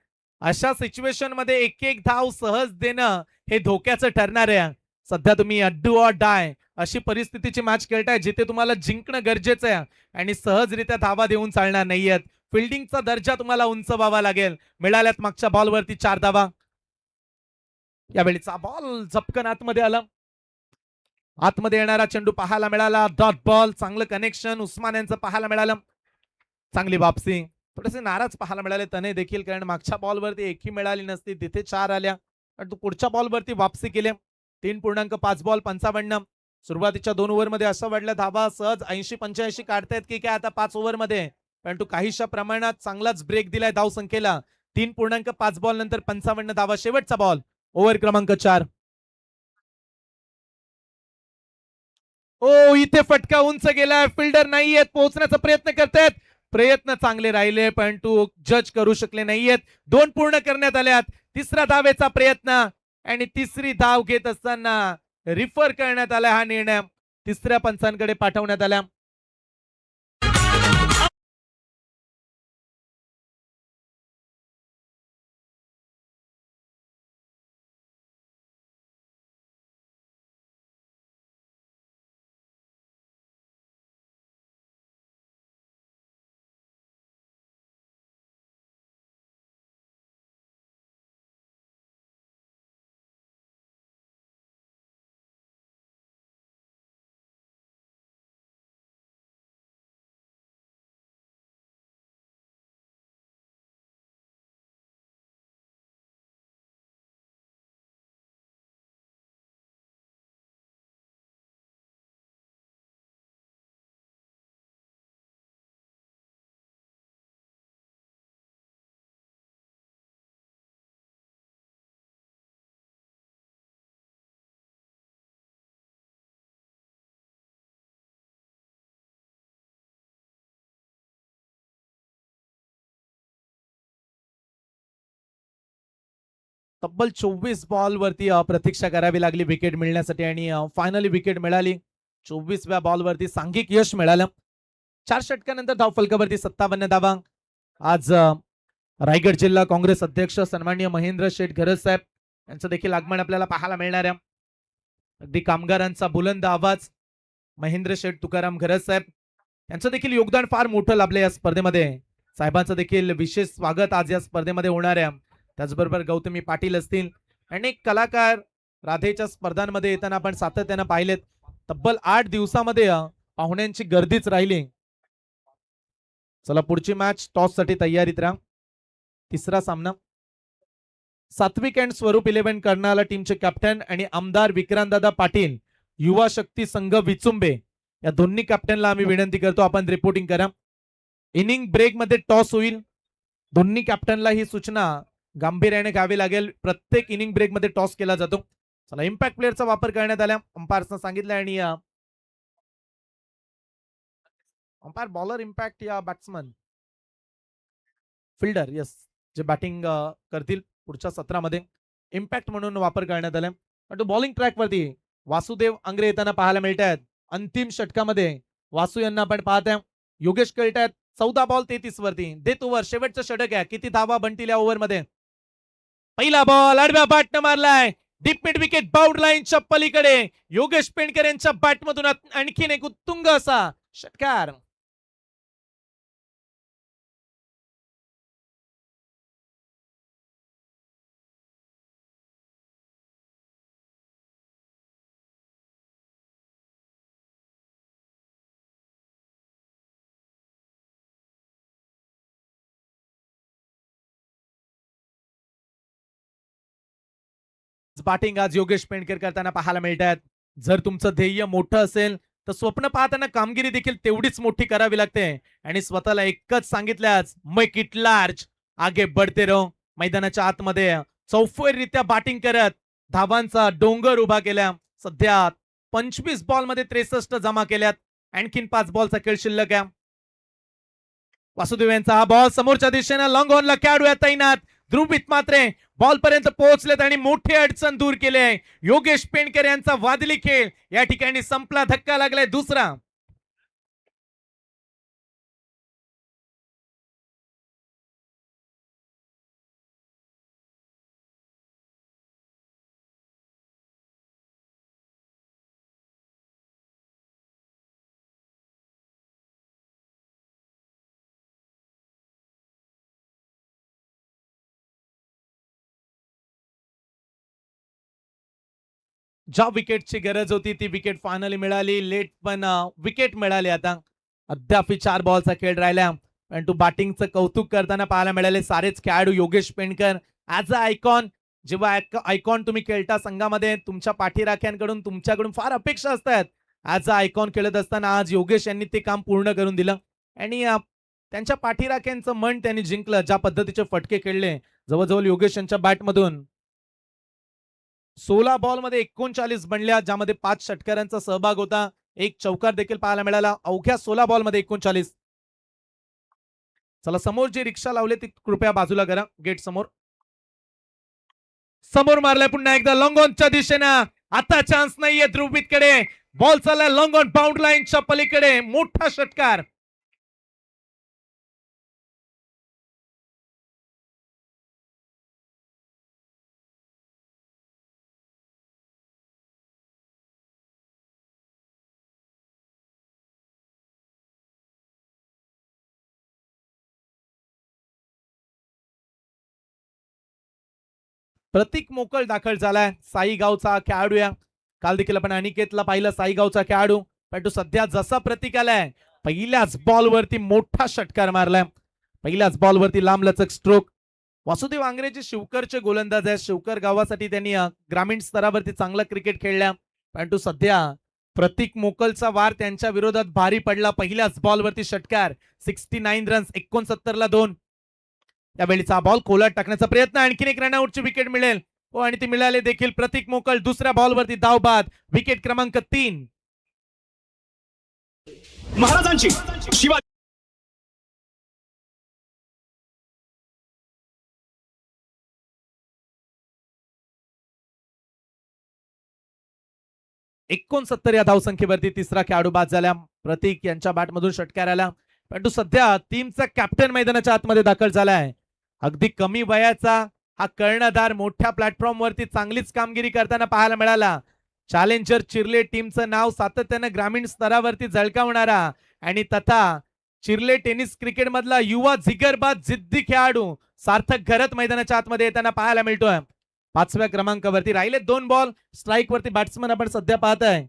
अशा सिच्युएशन मध्ये एक धाव सहज देणं हे धोक्याचं ठरणार आहे. सध्या तुम्ही डू ऑर डाय अशी परिस्थितीची मॅच खेळताय जिथे तुम्हाला जिंकणं गरजेचं आहे आणि सहजरित्या धावा देऊन चालणार नाहीयेत. फिल्डिंगचा दर्जा तुम्हाला उंचवावा लागेल. मिळाल्यात मागच्या बॉलवरती 4 धावा. यावेळीचा बॉल झपकन आतमध्ये आला. आतमध्ये येणारा चेंडू पाहायला मिळाला. Dot ball. चांगलं कनेक्शन उस्मान यांचं पाहायला मिळालं. चांगली वापसी. थोडेसे नाराज पाहायला मिळाले तने देखील, कारण मागच्या बॉलवरती एकही मिळाली नसती, तिथे 4 आल्या. पण तो पुढच्या बॉलवरती वापसी केली. 3.5 बॉल 55. सुरुवातीच्या 2 ओव्हरमध्ये असं वाटलं धावा सहज 80-85 काढतायत की काय आता 5 ओव्हरमध्ये, परंतु काहीशा प्रमाणात चांगलाच ब्रेक दिलाय धाव संख्येला. 3.5 बॉल नंतर 55 धावा. शेवटचा बॉल ओव्हर क्रमांक 4. ओ इथे फटका उंच गेलाय. फिल्डर नाहीयेत, पोहोचण्याचा प्रयत्न करतायत. प्रयत्न चांगले राहिले परंतु जज करू शकले नाहीयेत. 2 पूर्ण करण्यात आल्यात. 3रा धावेचा प्रयत्न आणि 3री धाव घेत असताना रिफर करण्यात आला. हा निर्णय 3ऱ्या पंचांकडे पाठवण्यात आला. तब्बल 24 बॉल वरती प्रतीक्षा करावी लागली विकेट मिळण्यासाठी आणि फायनली विकेट मिळाली. 24व्या बॉल वरती सांघिक यश मिळालं. 4 षटकानंतर धाव फलकावरती 57 धावा. आज रायगड जिल्हा काँग्रेस अध्यक्ष सन्माननीय महेंद्र शेठ घरज साहेब यांचं देखील आगमन आपल्याला पाहायला मिळणार आहे. अगदी कामगारांचा बुलंद आवाज महेंद्र शेठ तुकाराम घरज साहेब यांचं देखील योगदान फार मोठं लाभलं या स्पर्धेमध्ये. साहेबांचं देखील विशेष स्वागत आज या स्पर्धेमध्ये होणार आहे. त्याचबरोबर गौतमी पाटील असतील, अनेक कलाकार राधेच्या स्पर्धांमध्ये येताना आपण सातत्यानं पाहिलेत. तब्बल 8 दिवसामध्ये पाहुण्यांची गर्दीच राहिली. चला पुढची मॅच टॉस साठी तयारीत राहा. तिसरा सामना सात्विक अँड स्वरूप 11 कर्नाला टीमचे कॅप्टन आणि आमदार विक्रांतदादा पाटील युवा शक्ती संघ विचुंबे या दोन्ही कॅप्टनला आम्ही विनंती करतो आपण रिपोर्टिंग करा. इनिंग ब्रेक मध्ये टॉस होईल. दोन्ही कॅप्टनला ही सूचना गांभीर्याने घ्यावी लागेल. प्रत्येक इनिंग ब्रेक मध्ये टॉस केला जातो. चला इम्पॅक्ट प्लेअरचा वापर करण्यात आला अंपायर्सनं सांगितलं आणि अंपायर बॉलर इम्पॅक्ट या बॅट्समन फिल्डर यस जे बॅटिंग करतील पुढच्या सत्रामध्ये इम्पॅक्ट म्हणून वापर करण्यात आला. परंतु बॉलिंग ट्रॅक वरती वासुदेव आंग्रे येताना पाहायला मिळत आहेत. अंतिम षटकामध्ये वासू यांना आपण पाहत आहे. योगेश कळतायत 14 बॉल 33 वरती देत ओव्हर शेवटचं षटक आहे. किती धावा बनतील या ओव्हर मध्ये. पहिला बॉल आडव्या बॅटनं मारलाय डीप मिड विकेट बाउंड लाईनच्या पलीकडे. योगेश पेंडकर यांच्या बॅटमधून आणखीन एक उत्तुंग असा षटकार. बॅटिंग आज योगेश पेंडकर करताना पाहायला मिळत आहेत. जर तुमचं ध्येय मोठं असेल तर स्वप्न पाहताना कामगिरी देखील तेवढीच मोठी करावी लागते आणि स्वतःला एकच सांगितल्याच मेक इट लार्ज आगे बढ़ते रहो. मैदानाच्या आतमध्ये चौफेररित्या बॅटिंग करत धावांचा डोंगर उभा केला. सध्या 25 बॉल मध्ये 63 जमा केल्यात. आणखीन 5 बॉलचा खेळ शिल्लक आहे. वासुदेव यांचा हा बॉल समोरच्या दिशेने लॉंग ऑनला खेळाडू तैनात. ध्रुवित मात्रे बॉल पर्यंत पोहोचलेत आणि मोठी अडचण दूर केली आहे. योगेश पेंडकर यांचा वादळी खेळ या ठिकाणी संपला. धक्का लागलाय दुसरा. ज्या विकेटची गरज होती ती विकेट फायनली मिळाली. लेट पण विकेट मिळाली. आता अद्याप 4 बॉलचा खेळ राहिला. परंतु बॅटिंगचं कौतुक करताना पाहायला मिळाले सारेच खेळाडू. Yogesh Pendkar as a icon, जेव्हा आयकॉन तुम्ही खेळता संघामध्ये तुमच्या पाठीराख्यांकडून तुमच्याकडून फार अपेक्षा असतात. ऍज अ आयकॉन खेळत असताना आज योगेश यांनी ते काम पूर्ण करून दिलं आणि त्यांच्या पाठीराख्यांचं मन त्यांनी जिंकलं. ज्या पद्धतीचे फटके खेळले जवळजवळ योगेश यांच्या बॅटमधून 16 बॉल मध्ये 39 बनल्या, ज्यामध्ये 5 षटकारांचा सहभाग होता. एक चौकार देखील पाहायला मिळाला अवघ्या 16 बॉल मध्ये 39. चला समोर जी रिक्षा लावली ती कृपया बाजूला करा. गेट समोर समोर मारलाय पुन्हा एकदा लॉंग ऑनच्या दिशेनं. आता चान्स नाहीये ध्रुवित कडे. बॉल चाललाय लॉंग ऑन बाउंड लाईनच्या पलीकडे. मोठा षटकार. प्रतीक मोकळ दाखल झालाय. साई गावचा खेळाडू या. काल देखील आपण अनिकेतला पाहिलं साई गावचा खेळाडू. परंतु सध्या जसा प्रतीक आलाय पहिल्याच बॉल वरती मोठा षटकार मारलाय. पहिल्याच बॉल वरती लांबलचक स्ट्रोक. वासुदेव आंग्रेचे शिवकरचे गोलंदाज आहेत. शिवकर गावासाठी त्यांनी ग्रामीण स्तरावरती चांगला क्रिकेट खेळल्या. परंतु सध्या प्रतीक मोकलचा वार त्यांच्या विरोधात भारी पडला. पहिल्याच बॉल वरती षटकार. 69 रन्स 69 ला 2. त्यावेळीचा बॉल खोलात टाकण्याचा प्रयत्न. आणखीन एक रनआउटची विकेट मिळेल हो आणि ती मिळाली देखील. प्रतीक मोकल दुसऱ्या बॉलवरती धाव बाद. विकेट क्रमांक 3. महाराजांची शिवाजी 69 या धावसंख्येवरती तिसरा खेळाडू बाद झाला. प्रतीक यांच्या बॅटमधून षटकार आला, परंतु सध्या टीमचा कॅप्टन मैदानाच्या आतमध्ये दाखल झालाय. अगदी कमी वयाचा हा कर्णधार मोठ्या प्लॅटफॉर्म वरती चांगलीच कामगिरी करताना पाहायला मिळाला. चॅलेंजर चिर्ले टीमचं नाव सातत्यानं ग्रामीण स्तरावरती झळकावणारा आणि तथा चिर्ले टेनिस क्रिकेट मधला युवा जिगरबाज जिद्दी खेळाडू सार्थक घरत मैदानाच्या आतमध्ये येताना पाहायला मिळतोय. 5व्या क्रमांकावरती राहिले 2 बॉल स्ट्राईक वरती बॅट्समन आपण सध्या पाहताय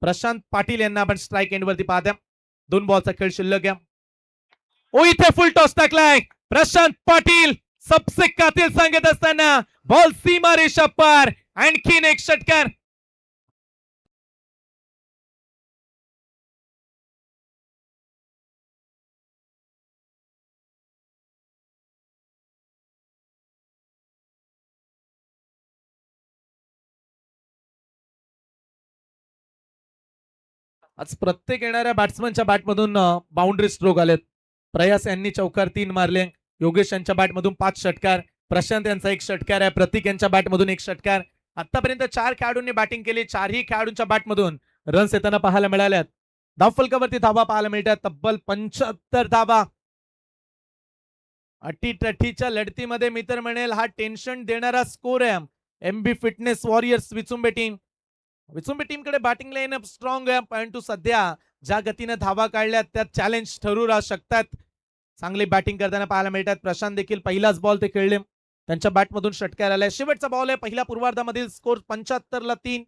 प्रशांत पाटील यांना आपण स्ट्राईक एंड वरती पाहताय. 2 बॉलचा खेळ शिल्लक आहे. ओ इथे फुल टॉस टाकलाय प्रशांत पाटील, सबसे कातिल सांगत असताना बॉल सीमा रेषा पार, आणखीन एक षटकार. आज प्रत्येक येणाऱ्या बॅट्समनच्या बॅटमधून बाउंड्री स्ट्रोक आलेत. प्रयास यांनी चौकार 3 मारले, योगेश यांच्या बॅटमधून 5 षटकार, प्रशांत यांचा 1 षटकार आहे, प्रतीक यांच्या बॅटमधून 1 षटकार. आतापर्यंत 4 खेळाडूंनी बॅटिंग केली, 4ही खेळाडूंच्या बॅटमधून रन्स येताना पाहायला मिळाल्यात. धावफलकावरती धावा पाहायला मिळतात तब्बल 75 धावा. अटीतटीच्या लढतीमध्ये मी तर म्हणेल हा टेन्शन देणारा स्कोर आहे. एमबी फिटनेस वॉरियर्स विचुंबे टीमकडे बॅटिंग लाईनअप स्ट्रॉंग आहे, परंतु सध्या ज्या गतीने धावा काढल्यात त्यात चॅलेंज ठरू शकतात. चांगली बॅटिंग करताना पाहायला मिळतात. प्रशांत देखील पहिलाच बॉल ते खेळले, त्यांच्या बॅटमधून षटकार आलाय. शेवटचा बॉल आहे पहिल्या पूर्वार्धामधील स्कोर 75 ला 3.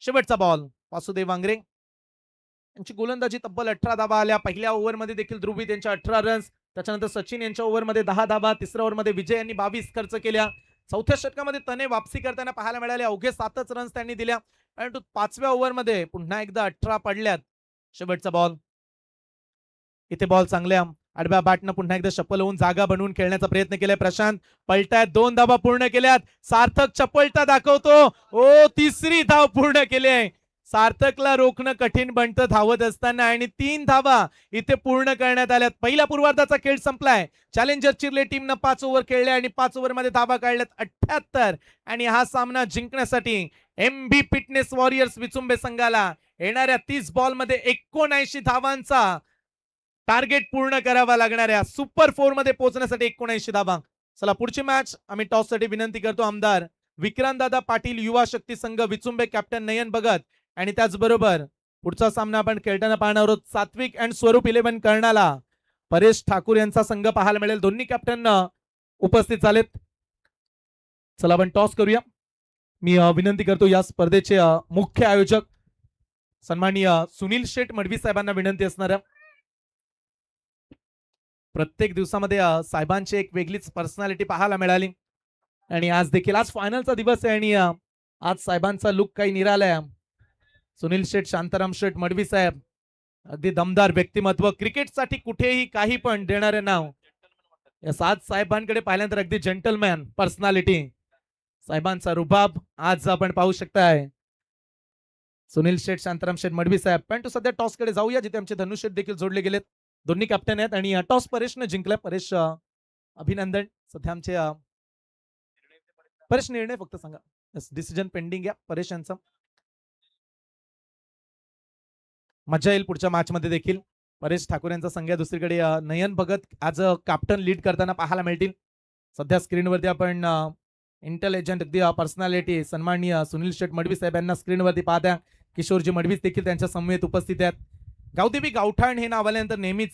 शेवटचा बॉल वासुदेव वांगरे यांची गोलंदाजी तब्बल 18 धावा आल्या. पहिल्या ओव्हरमध्ये देखील ध्रुवीत यांच्या 18 रन्स, त्याच्यानंतर सचिन यांच्या ओव्हरमध्ये 10 धावा, तिसऱ्या ओव्हरमध्ये विजय यांनी 22 खर्च केल्या. चौथ्या षटकामध्ये तने वापसी करताना पाहायला मिळाले, अवघे 7च रन्स त्यांनी दिल्या, परंतु 5व्या ओव्हरमध्ये पुन्हा एकदा 18 पडल्यात. शेवटचा बॉल, इथे बॉल चांगल्या आडव्या बॅटनं पुन्हा एकदा शपल होऊन जागा बनवून खेळण्याचा प्रयत्न केलाय प्रशांत. पलटात 2 धावा पूर्ण केल्यात. सार्थक चपलता दाखवतो, ओ तिसरी धाव पूर्ण केली आहे. सार्थकला रोखणं कठीण बनतं धावत असताना आणि 3 धावा इथे पूर्ण करण्यात आल्यात. पहिल्या पूर्वार्धाचा खेळ संपलाय. चॅलेंजर चिर्ले टीमनं 5 ओव्हर खेळले आणि 5 ओव्हरमध्ये धावा काढल्यात 78 आणि हा सामना जिंकण्यासाठी एमबी फिटनेस वॉरियर्स विचुंबे संघाला येणाऱ्या 30 बॉलमध्ये 79 धावांचा टार्गेट पूर्ण करावा लागणार आहे. सुपर 4 मध्ये पोहोचण्यासाठी 79 धावा. चला पुढची मॅच आम्ही टॉस साठी विनंती करतो आमदार विक्रांतदादा पाटील, युवा शक्ती संघ विचुंबे, कॅप्टन नयन भगत आणि त्याचबरोबर पुढचा सामना आपण खेळताना पाहणार आहोत सात्विक अँड स्वरूप 11 कर्णाला परेश ठाकूर यांचा संघ पाहायला मिळेल. दोन्ही कॅप्टन उपस्थित झालेत. चला आपण टॉस करूया. मी विनंती करतो या स्पर्धेचे मुख्य आयोजक सन्माननीय सुनील शेठ मडवी साहेबांना विनंती असणार आहे. प्रत्येक दिवसामध्ये साहेबांची एक वेगळीच पर्सनॅलिटी पाहायला मिळाली आणि आज देखील आज फायनलचा दिवस आहे आणि आज साहेबांचा लुक काही निराला आहे. सुनील शेठ, शांताराम शेठ मडवी साहेब, अगदी दमदार व्यक्तिमत्व, क्रिकेटसाठी कुठेही काही पण देणारे नाव. या 7 साहेबांकडे पाहिल्यानंतर अगदी जेंटलमॅन पर्सनॅलिटी, साहेबांचा रुबाब आज आपण पाहू शकताय. सुनील शेठ, शांताराम शेठ मडवी साहेब. पण तो सध्या टॉस कडे जाऊया जिथे आमचे धनुष शेठ देखील जोडले गेलेत. दोन्ही कॅप्टन आहेत आणि टॉस परेशने जिंकलाय. परेश अभिनंदन. सध्या आमचे परेश निर्णय फक्त सांगा. डिसिजन पेंडिंग आहे परेश यांचा. मजा येईल पुढच्या मॅच मध्ये देखील. परेश ठाकूर यांचा संघ. दुसरीकडे Nayan Bhagat as a captain lead करताना पाहायला मिळतील. सध्या स्क्रीनवरती आपण इंटेलिजंट अगदी पर्सनॅलिटी सन्माननीय सुनील शेठ मडवी साहेब यांना स्क्रीनवरती पाहत्या. किशोरजी मडवीस देखील त्यांच्या समवेत उपस्थित आहेत. गावदेवी गावठाण हे नाव आल्यानंतर नेहमीच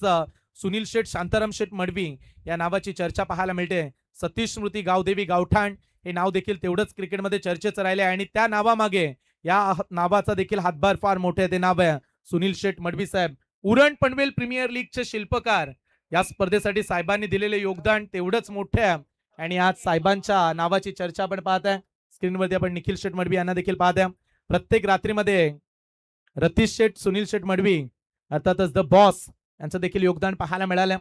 सुनील शेठ, शांताराम शेठ मडवी या नावाची चर्चा पाहायला मिळते. सतीश स्मृती गावदेवी गावठाण हे नाव देखील तेवढंच क्रिकेटमध्ये चर्चेचं राहिले आणि त्या नावामागे या नावाचा देखील हातभार फार मोठे ते नाव आहे सुनील शेठ मडवी साहेब. उरण पनवेल प्रीमियर लीगचे शिल्पकार. या स्पर्धेसाठी साहेबांनी दिलेले योगदान तेवढंच मोठे आहे आणि आज साहेबांच्या नावाची चर्चा आपण पाहताय. स्क्रीनवरती आपण निखिल शेठ मडवी यांना देखील पाहताय. प्रत्येक रात्रीमध्ये रतीश शेठ, सुनील शेठ मडवी अर्थातच द बॉस यांचं देखील योगदान पाहायला मिळालं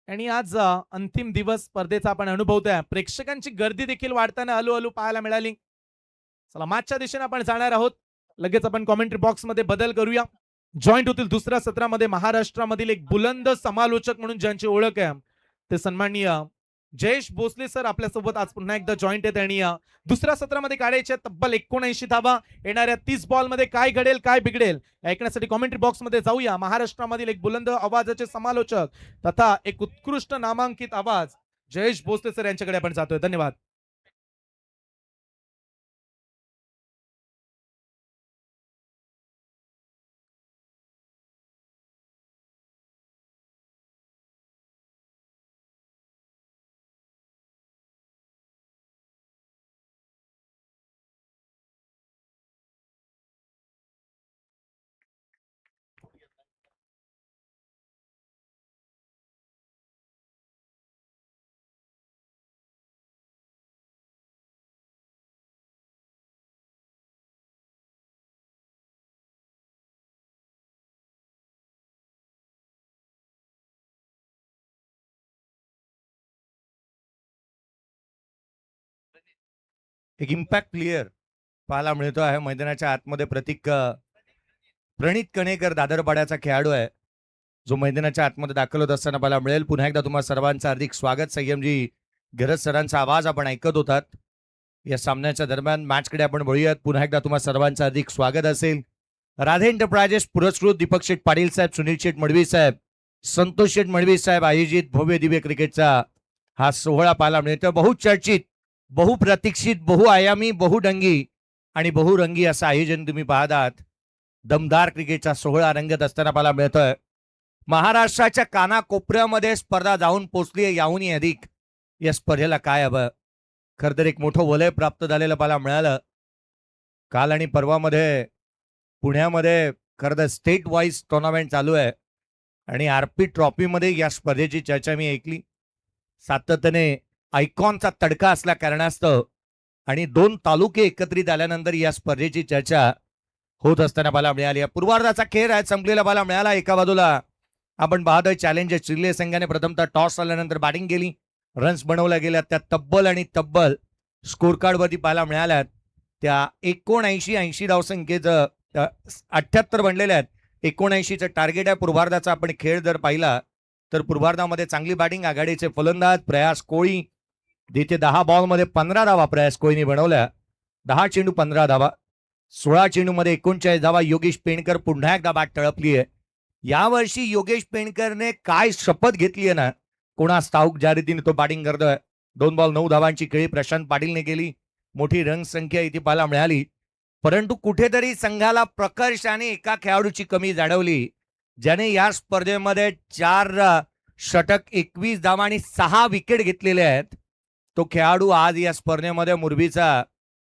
आणि आज अंतिम दिवस स्पर्धेचा आपण अनुभवतोय. प्रेक्षकांची गर्दी देखील वाढताना हळूहळू पाहायला मिळाली. चला मॅचच्या दिशेने आपण जाणार आहोत. लगेच आपण कॉमेंट्री बॉक्स मध्ये बदल करूया. जॉईंट होतील दुसऱ्या सत्रामध्ये महाराष्ट्रामधील एक बुलंद समालोचक म्हणून ज्यांची ओळख आहे ते सन्माननीय जयेश भोसले सर आपल्यासोबत आज पुन्हा एकदा जॉईंट आहेत आणि दुसऱ्या सत्रामध्ये काढायच्या तब्बल 79 धावा. येणाऱ्या 30 बॉल मध्ये काय घडेल काय बिघडेल ऐकण्यासाठी कॉमेंट्री बॉक्स मध्ये जाऊया. महाराष्ट्रामधील एक बुलंद आवाजाचे समालोचक तथा एक उत्कृष्ट नामांकित आवाज जयेश भोसले सर यांच्याकडे आपण जातोय. धन्यवाद. एक इम्पॅक्ट प्लेयर पाहायला मिळतो आहे मैदानाच्या आतमध्ये. प्रतीक प्रणित कणेकर दादरपाड्याचा खेळाडू आहे जो मैदानाच्या आतमध्ये दाखल होत असताना पाहायला मिळेल. पुन्हा एकदा तुम्हा सर्वांचं हार्दिक स्वागत. संयमजी गरज सरांचा आवाज आपण ऐकत होतात. या सामन्याच्या दरम्यान मॅचकडे आपण वळूयात. पुन्हा एकदा तुम्हा सर्वांचं हार्दिक स्वागत असेल. राधे एंटरप्राइजेस पुरस्कृत दीपक शेठ पाटील साहेब, सुनील शेठ मडवी साहेब, संतोष शेठ मडवी साहेब आयोजित भव्य दिव्य क्रिकेटचा हा सोहळा पाहायला मिळतो. बहुचर्चित, बहुप्रतीक्षित, बहुआयामी, बहुडंगी आणि बहुरंगी असं आयोजन तुम्ही पाहत आहात. दमदार क्रिकेटचा सोहळा रंगत असताना पाहायला मिळतोय. महाराष्ट्राच्या कानाकोपऱ्यामध्ये स्पर्धा जाऊन पोहोचली. याहूनही अधिक या स्पर्धेला काय हवं. खरं तर एक मोठं वलय प्राप्त झालेलं पाहायला मिळालं. काल आणि परवामध्ये पुण्यामध्ये खरं तर स्टेट वाईज टुर्नामेंट चालू आहे आणि आरपी ट्रॉफीमध्ये या स्पर्धेची चर्चा मी ऐकली. सातत्याने आयकॉनचा तडका असल्या कारणास्तव आणि 2 तालुके एकत्रित आल्यानंतर या स्पर्धेची चर्चा होत असताना पाहायला मिळाली. पूर्वार्धाचा खेळ आहे संपलेला पाहायला मिळाला. एका बाजूला आपण पाहतोय चॅलेंजर चिल्ले संघाने प्रथमतः टॉस आल्यानंतर बॅटिंग केली. रन्स बनवल्या गेल्या त्या तब्बल आणि तब्बल स्कोर कार्ड वरती पाहायला मिळाल्यात. त्या 79-80 धावसंख्येचं 78 बनलेल्या आहेत. 79चं टार्गेट आहे पूर्वार्धाचा. आपण खेळ जर पाहिला तर पूर्वार्धामध्ये चांगली बॅटिंग. आघाडीचे फलंदाज प्रयास कोळी जिथे 10 बॉलमध्ये 15 धावा प्रयास कोळीने बनवल्या. 10 चेंडू 15 धावा. 16 चेंडूमध्ये 39 धावा. योगेश पेणकर पुन्हा एकदा बॅट टळपली आहे. यावर्षी योगेश पेणकरने काय शपथ घेतली आहे ना कोणास ठाऊक ज्या रीतीने तो बॅटिंग करतोय. 2 बॉल 9 धावांची खेळी प्रशांत पाटीलने केली. मोठी रन संख्या इथे पाहायला मिळाली. परंतु कुठेतरी संघाला प्रकर्षाने एका खेळाडूची कमी जाणवली ज्याने या स्पर्धेमध्ये 4 षटक 21 धावा आणि 6 विकेट घेतलेले आहेत. तो खेळाडू आज या स्पर्धेमध्ये मुरबीचा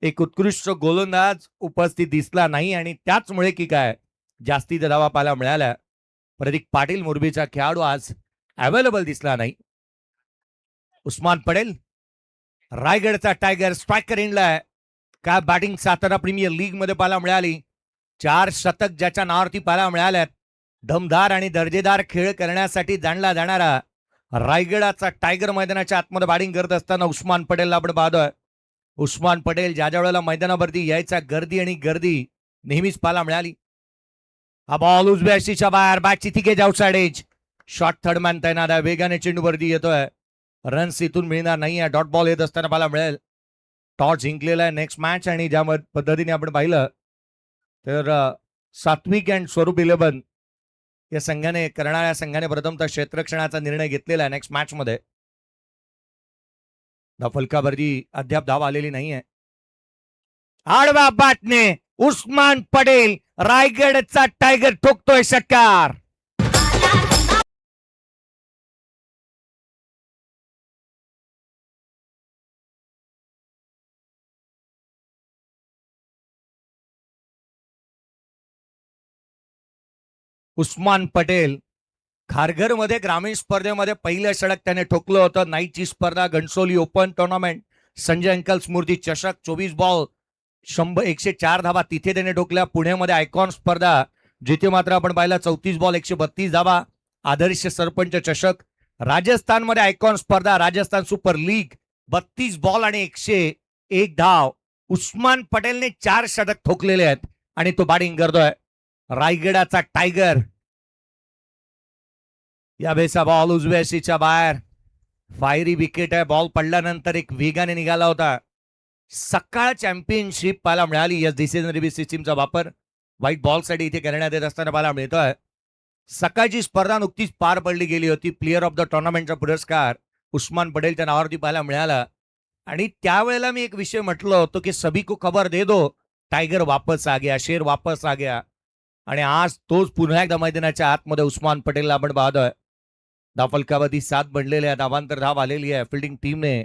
एक उत्कृष्ट गोलंदाज उपस्थित दिसला नाही आणि त्याचमुळे की काय जास्तीत धावा पाहायला मिळाल्या. प्रतीक पाटील मुरबीचा खेळाडू आज अवेलेबल दिसला नाही. उस्मान पटेल रायगडचा टायगर स्ट्रायकर इंडला काय बॅटिंग सातारा प्रीमियर लीग मध्ये पाहायला मिळाली. 4 शतक ज्याच्या नावावरती पाहायला मिळाल्यात. दमदार आणि दर्जेदार खेळ करण्यासाठी जाणला जाणारा रायगडाचा टायगर मैदानाच्या आतमध्ये बॅटिंग करत असताना उस्मान पटेलला आपण पाहतोय. उस्मान पटेल ज्या ज्या वेळेला मैदानावरती यायचा गर्दी आणि गर्दी नेहमीच पाहायला मिळाली. हा बॉल उजव्या शीच्या बाहेर. बॅटची तिकेज आउटसाइड एज. शॉर्ट थर्डमॅन तैनात आहे. वेगाने चेंडूवरती येतोय. रन्स इथून मिळणार नाही आहे. डॉट बॉल येत असताना पाहायला मिळेल. टॉस जिंकलेला आहे नेक्स्ट मॅच आणि ज्या पद्धतीने आपण पाहिलं तर सात्विक अँड स्वरूप 11 या संघाने करणाऱ्या संघाने प्रथमतः क्षेत्ररक्षणाचा निर्णय घेतलेला आहे नेक्स्ट मॅच मध्ये. फलकावरती अद्याप धाव आलेली नाहीये. आडव्या बॅटने उस्मान पटेल रायगडचा टायगर ठोकतोय षटकार. उस्मान पटेल खारघरमध्ये ग्रामीण स्पर्धेमध्ये पहिलं षटक त्याने ठोकलं होतं. नाईटची स्पर्धा Ghansoli open tournament Sanjay uncle स्मृती चषक 24 बॉल 104 धावा तिथे त्याने ठोकल्या. पुण्यामध्ये आयकॉन स्पर्धा जिथे मात्र आपण पाहिला 34 बॉल 132 धावा आदर्श सरपंच चषक. राजस्थानमध्ये आयकॉन स्पर्धा राजस्थान सुपर लीग 32 बॉल आणि 101 धाव. उस्मान पटेलने 4 षटक ठोकलेले आहेत आणि तो बॅटिंग करतोय. रायगडाचा टायगर. या बेसा बॉल उजव्या शीच्या बाहेर. फायरी विकेट आहे. बॉल पडल्यानंतर एक वेगाने निघाला होता. सकाळ चॅम्पियनशिप पाहायला मिळाली. यस, डिसिजन रिव्ह्यू सिस्टीमचा वापर व्हाईट बॉलसाठी इथे करण्यात येत असताना पाहायला मिळतोय. सकाळची स्पर्धा नुकतीच पार पडली गेली होती. प्लेअर ऑफ द टुर्नामेंटचा पुरस्कार उस्मान पटेलच्या नावावरती पाहायला मिळाला. आणि त्यावेळेला मी एक विषय म्हटलं होतं की सभी को खबर दे दो, टायगर वापस आ गया, शेर वापस आ गया. आणि आज तोच पुन्हा एकदा मैदानाच्या आतमध्ये उस्मान पटेलला आपण पाहतोय. धावफलकावरती 7 बनलेले आहे. धावांतर धाव आलेली आहे. फिल्डिंग टीमने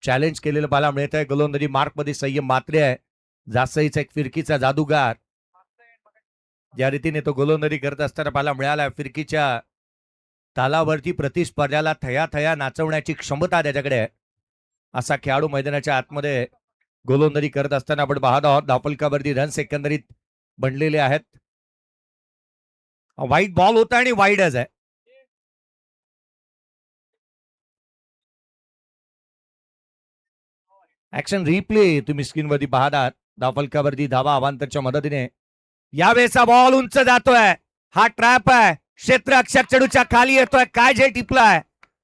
चॅलेंज केलेलं पाहायला मिळत आहे. गोलंदाजी मार्कमध्ये संयम मात्रे आहे. जासईचा एक फिरकीचा जादूगार ज्या रीतीने तो गोलंदाजी करत असताना पाहायला मिळाला. फिरकीच्या तालावरती प्रतिस्पर्ध्याला थया थया नाचवण्याची क्षमता त्याच्याकडे आहे. असा खेळाडू मैदानाच्या आतमध्ये गोलंदाजी करत असताना आपण पाहत आहोत. धावफलकावरती रन्स एकंदरीत बनलेले आहेत. वाईट बॉल होता आणि वाईडच आहे. ऍक्शन रिप्ले तुम्ही स्क्रीनवरती पाहत आहात. धावफलकावरती धावा अवांतरच्या मदतीने. यावेळेचा बॉल उंच जातोय. हा ट्रॅप आहे. क्षेत्र अक्षर चेडूच्या खाली येतोय. काय जे टिपलाय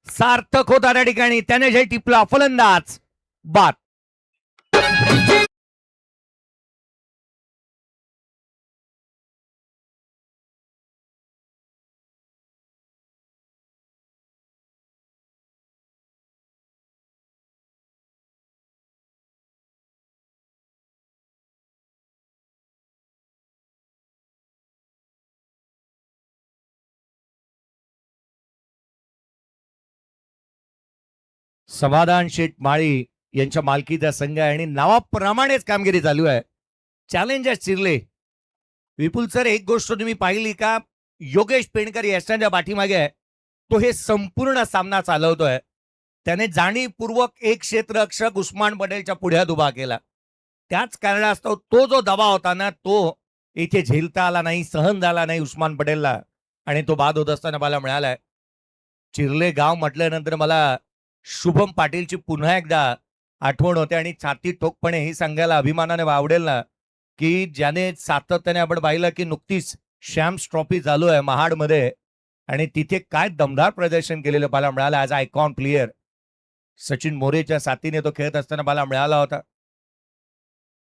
सार्थक होता त्या ठिकाणी. त्याने जे टिपला फलंदाज बाद. समाधान शेठ माळी यांच्या मालकीचा संघ आहे आणि नावाप्रमाणेच कामगिरी चालू आहे. चॅलेंजर्स चिरले. विपुल सर, एक गोष्ट तुम्ही पाहिली का? योगेश पेणकर यशांच्या पाठीमागे आहे. तो हे संपूर्ण सामना चालवतोय. त्याने जाणीवपूर्वक एक क्षेत्ररक्षक उस्मान पटेलच्या पुढ्यात उभा केला. त्याच कारणास्तव तो जो दबाव होता ना, तो इथे झेलता आला नाही, सहन झाला नाही उस्मान पटेलला आणि तो बाद होत असताना मला मिळालाय. चिरले गाव म्हटल्यानंतर मला शुभम पाटीलची पुन्हा एकदा आठवण होते आणि छाती ठोकपणे ही सांगायला अभिमानाने आवडेल ना की ज्याने सातत्याने आपण पाहिलं की नुकतीच शॅम्स ट्रॉफी चालू आहे महाडमध्ये आणि तिथे काय दमदार प्रदर्शन केलेलं पाहायला मिळालं. ॲज आयकॉन प्लेयर सचिन मोरेच्या साथीने तो खेळत असताना मला मिळाला होता.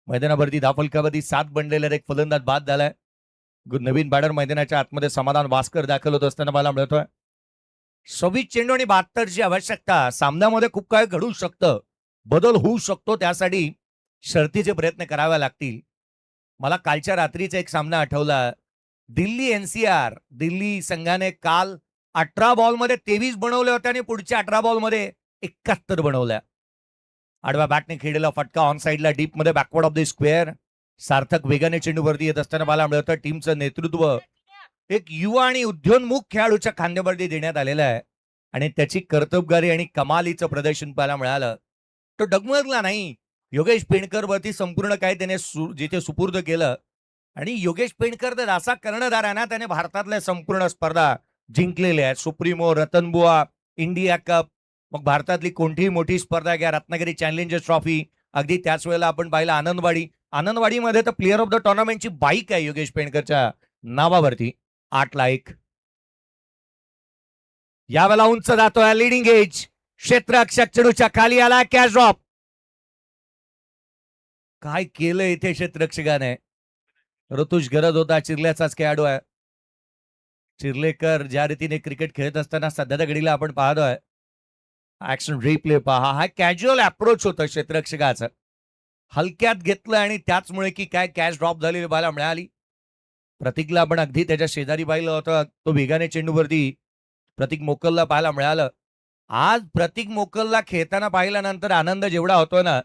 मैदानावरती धावफलकावरती 7 बनलेला एक फलंदाज बाद झालाय. नवीन बॅटर मैदानाच्या आतमध्ये समाधान वास्कर दाखल होत असताना मला मिळतोय. 26 चेंडू आणि 72ची आवश्यकता. सामन्यामध्ये खूप काय घडू शकतं, बदल होऊ शकतो. त्यासाठी शर्तीचे प्रयत्न करावे लागतील. मला कालच्या रात्रीचा एक सामना आठवला. दिल्ली एनसीआर. दिल्ली संघाने काल 18 बॉलमध्ये 23 बनवले होते आणि पुढच्या 18 बॉलमध्ये 71 बनवल्या. आडव्या बॅटने खेळलेला फटका ऑन साईडला डीप मध्ये बॅकवर्ड ऑफ द स्क्वेअर. सार्थक वेगाने चेंडूवरती येत असताना मला मिळतं. टीमचं नेतृत्व एक युवा आणि उद्योन्मुख खेळाडूच्या खांद्यावरती देण्यात आलेलं आहे आणि त्याची कर्तबगारी आणि कमालीचं प्रदर्शन पाहायला मिळालं. तो डगमगला नाही. योगेश पेणकर वरती संपूर्ण काय त्याने जिथे सुपूर्द केलं आणि योगेश पेणकर तर असा कर्णधार आहे ना, त्याने भारतातल्या संपूर्ण स्पर्धा जिंकलेल्या आहेत. सुप्रीमो, रतनबुआ, इंडिया कप, मग भारतातली कोणतीही मोठी स्पर्धा घ्या, रत्नागिरी चॅलेंजर्स ट्रॉफी, अगदी त्याच वेळेला आपण पाहिलं आनंदवाडीमध्ये तर प्लेअर ऑफ द टुर्नामेंटची बाईक आहे योगेश पेणकरच्या नावावरती. 8-1. यावेळेला उंच जातोय लिडिंग एज. क्षेत्र अक्षर चेडूच्या खाली आला. Catch drop. काय केलं इथे क्षेत्ररक्षकाने. ऋतुष गरज होता. चिरल्याचाच खेळाडू आहे. चिरलेकर ज्या रीतीने क्रिकेट खेळत असताना सध्याच्या घडीला आपण पाहतोय. ऍक्शन रिप्ले पहा. हा कॅज्युअल अप्रोच होतं क्षेत्ररक्षकाचं. हलक्यात घेतलं आणि त्याचमुळे की काय कॅच ड्रॉप झालेली पाहायला मिळाली. प्रतीकला आपण अगदी त्याच्या शेजारी पाहिलं होतं. तो वेगाने चेंडूवरती प्रतीक मोकलला पाहायला मिळालं. आज प्रतीक मोकलला खेळताना पाहिल्यानंतर आनंद जेवढा होतोय ना,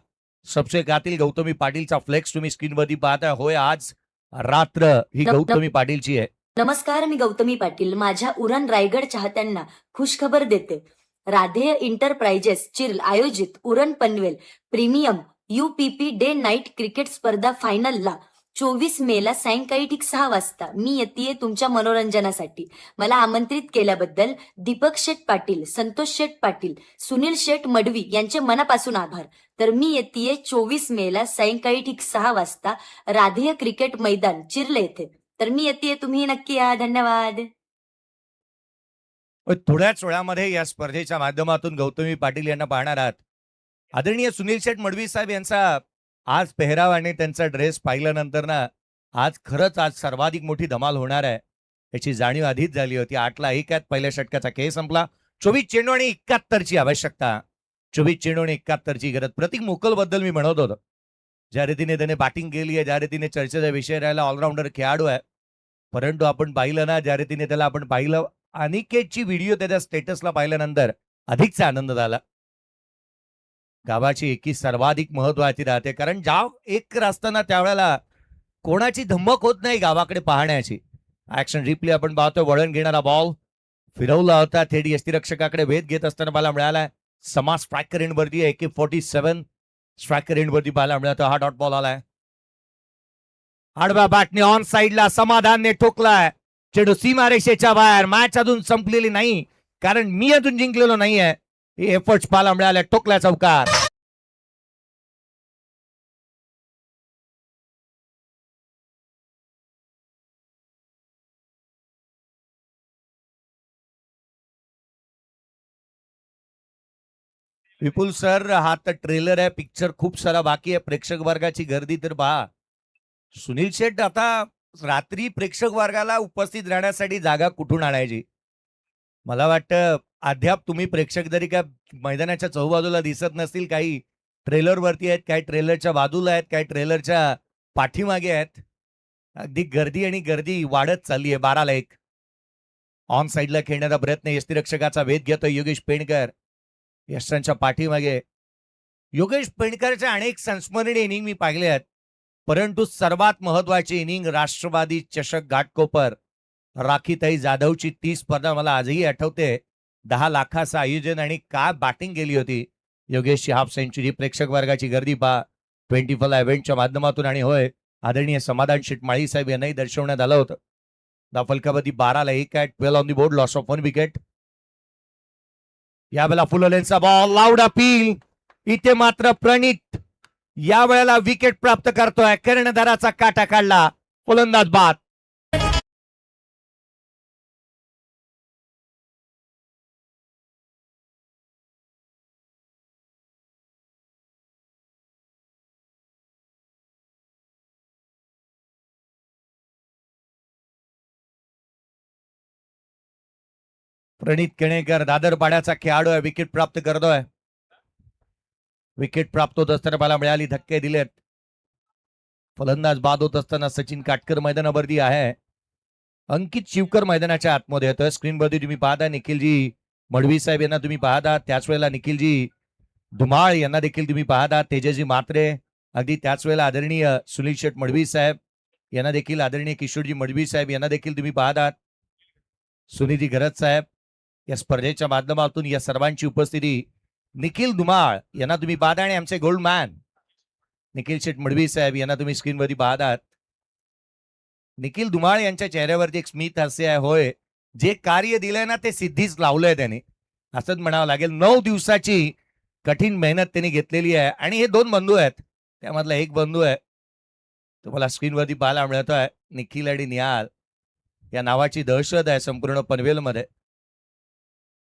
सबसे गातील गौतमी पाटीलचा फ्लेक्स तुम्ही स्क्रीनवरती पाहताय. होय, आज रात्र ही गौतमी पाटीलची आहे. नमस्कार, मी गौतमी पाटील. माझ्या उरण रायगड चाहत्यांना खुशखबर देते. राधेय इंटरप्राइजेस चिर्ल आयोजित Uran Panvel premium UPP day night cricket स्पर्धा फायनलला 24 मेला सायंकाळी ठीक 6 वाजता मी येतेय तुमच्या मनोरंजनासाठी. मला आमंत्रित केल्याबद्दल दीपक शेठ पाटील, संतोष शेठ पाटील, सुनील शेठ मडवी यांचे मनापासून आभार. तर मी येतेय 24 मेला सायंकाळी ठीक 6 वाजता राधेय क्रिकेट मैदान चिर्ल येथे. तर मी येतेय, तुम्ही नक्की या. धन्यवाद. थोड्याच वेळामध्ये या स्पर्धेच्या माध्यमातून गौतमी पाटील यांना पाहणार आहात. आदरणीय सुनील शेठ मडवी साहेब यांचा आज पेहराव आणि त्यांचा ड्रेस पाहिल्यानंतर ना आज खरंच आज सर्वाधिक मोठी धमाल होणार आहे याची जाणीव आधीच झाली होती. 8ला 1 आहेत पहिल्या षटकाचा खेळ संपला. 24 चेंडू आणि 71ची आवश्यकता. 24 चेंडू आणि 71ची गरज. प्रतीक मोकल बद्दल मी म्हणत होतो, ज्या रीतीने त्याने बॅटिंग केली आहे, ज्या रीतीने चर्चेचा विषय राहिला, ऑलराऊंडर खेळाडू आहे. परंतु आपण पाहिलं ना, ज्या रीतीने त्याला आपण पाहिलं, अनिकेतची व्हिडिओ त्याच्या स्टेटसला पाहिल्यानंतर अधिकचा आनंद झाला. गावाची एकी सर्वाधिक महत्वाची राहते, कारण जाव एक असताना त्यावेळेला कोणाची धमक होत नाही गावाकडे पाहण्याची. ऍक्शन रिप्ले आपण पाहतोय. वळण घेणारा बॉल फिरवला होता, थेट यष्टीरक्षकाकडे वेध घेत असताना पाहायला मिळालाय. समाज स्ट्रायकर एंडवरती आहे. AK-47 स्ट्रायकर एंडवरती पाहायला मिळतो. हा डॉट बॉल आलाय. आडव्या बॅटने ऑन साइडला समाधानने ठोकलाय. चेंडू सीमारेषेच्या बाहेर. मॅच अजून संपलेली नाही, कारण मी अजून जिंकलेलो नाहीये. हे एफर्ट्स पाहायला मिळाले. ठोकल्या चौकार. विपुल सर, हा तर ट्रेलर आहे. पिक्चर खूप सारा बाकी आहे. प्रेक्षक वर्गाची गर्दी तर पहा. सुनील शेठ, आता रात्री प्रेक्षक वर्गाला उपस्थित राहण्यासाठी जागा कुठून आणायची? मला वाटतं अद्याप तुम्ही प्रेक्षक जरी काय मैदानाच्या चौबाजूला दिसत नसतील, काही ट्रेलर वरती आहेत, काही ट्रेलरच्या बाजूला आहेत, काही ट्रेलरच्या पाठीमागे आहेत. अगदी गर्दी आणि गर्दी वाढत चालली आहे. 12ला 1 ऑन साइडला खेळण्याचा प्रयत्न. यष्टीरक्षकाचा वेध घेतोय योगेश पेणकर. यशांच्या पाठीमागे. योगेश पेणकरच्या अनेक संस्मरणीय इनिंग मी पाहिले आहेत, परंतु सर्वात महत्वाची इनिंग राष्ट्रवादी चषक घाटकोपर राखीताई जाधवची ती स्पर्धा मला आजही आठवते. 10 लाखाचं आयोजन आणि काय बॅटिंग केली होती योगेशची. Half century. प्रेक्षक वर्गाची गर्दी पहा 24 इव्हेंटच्या माध्यमातून. आणि होय, आदरणीय समाधान शेटमाळी साहेब यांनाही दर्शवण्यात आलं होतं. दाफलकावरती 12ला 1 आहे. 12 on the board. Loss of 1 wicket. यावेळेला फुललेनचा बॉल. Loud appeal. इथे मात्र प्रणित या वेळेला विकेट प्राप्त करतोय. कर्णधाराचा काटा काढला. फलंदाज बाद. प्रणित केणेकर दादर पाड्याचा खेळाडू आहे. विकेट प्राप्त करतोय. विकेट प्राप्त होत असताना मला मिळाली. धक्के दिलेत. फलंदाज बाद होत असताना सचिन काटकर मैदानावरती आहे. अंकित शिवकर मैदानाच्या आतमध्ये येतोय. स्क्रीनवरती तुम्ही पाहता निखिलजी मडवी साहेब यांना तुम्ही पाहता. त्याच वेळेला निखिलजी धुमाळ यांना देखील तुम्ही पाहता. तेजस्वी मात्रे. अगदी त्याच वेळेला आदरणीय सुनील शेठ मडवी साहेब यांना देखील, आदरणीय किशोरजी मडवी साहेब यांना देखील तुम्ही पाहतात. सुनीती गरज साहेब. या स्पर्धेच्या माध्यमातून या सर्वांची उपस्थिती. निखिल धुमाळ यांना तुम्ही पाहता आणि आमचे गोल्ड मॅन निखिल शेठ मडवी साहेब यांना तुम्ही स्क्रीनवरती पाहतात. निखिल धुमाळ यांच्या चेहऱ्यावरती एक स्मित हास्य आहे. होय, जे कार्य दिलंय ना ते सिद्धीच लावलंय त्याने, असंच म्हणावं लागेल. 9 दिवसाची कठीण मेहनत त्यांनी घेतलेली आहे. आणि हे 2 बंधू आहेत, त्यामधला एक बंधू आहे तुम्हाला स्क्रीनवरती पाहायला मिळतोय. निखिल आणि निहाल या नावाची दहशत आहे संपूर्ण पनवेलमध्ये.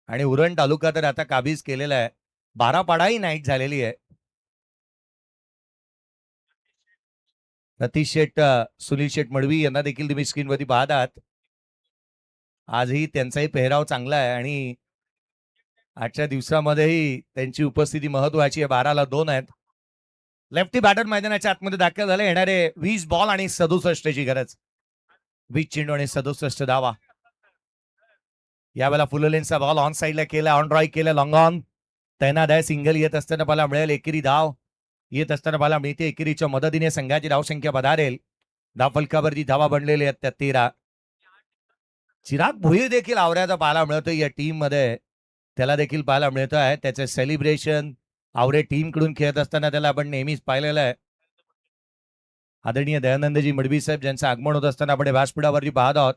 आणि उरण तालुका तर आता काबीज केलेला आहे. 12 पाडाही नाईट झालेली आहे. रतीश शेठ, सुनील शेठ मडवी यांना देखील तुम्ही स्क्रीनवरती पाहतात. आजही त्यांचाही पेहराव चांगला आहे आणि आजच्या दिवसामध्येही त्यांची उपस्थिती महत्वाची आहे. 12ला 2 आहेत. लेफ्टी बॅटर मैदानाच्या आतमध्ये दाखल झाले. येणारे 20 बॉल आणि 67ची गरज. 20 चेंडू आणि 67 धावा. यावेळेला फुललेनचा बॉल ऑन साइडला केला. ऑन ड्राईव्ह केला. लॉंग ऑन तैनात आहे. सिंगल येत असताना पाहायला मिळेल. एकेरी धाव येत असताना पाहायला मिळते. एकेरीच्या मदतीने संघाची धावसंख्या वधारेल. धावफलकावरती धावा बनलेली आहेत त्या 13. चिराग भोईर देखील आवऱ्याचा पाहायला मिळतोय या टीम मध्ये. त्याला देखील पाहायला मिळत आहे. त्याचे सेलिब्रेशन आवरे टीम कडून खेळत असताना त्याला आपण नेहमीच पाहिलेलं आहे. आदरणीय दयानंदजी मडवी साहेब ज्यांचं आगमन होत असताना आपण व्यासपीठावरती पाहत आहोत.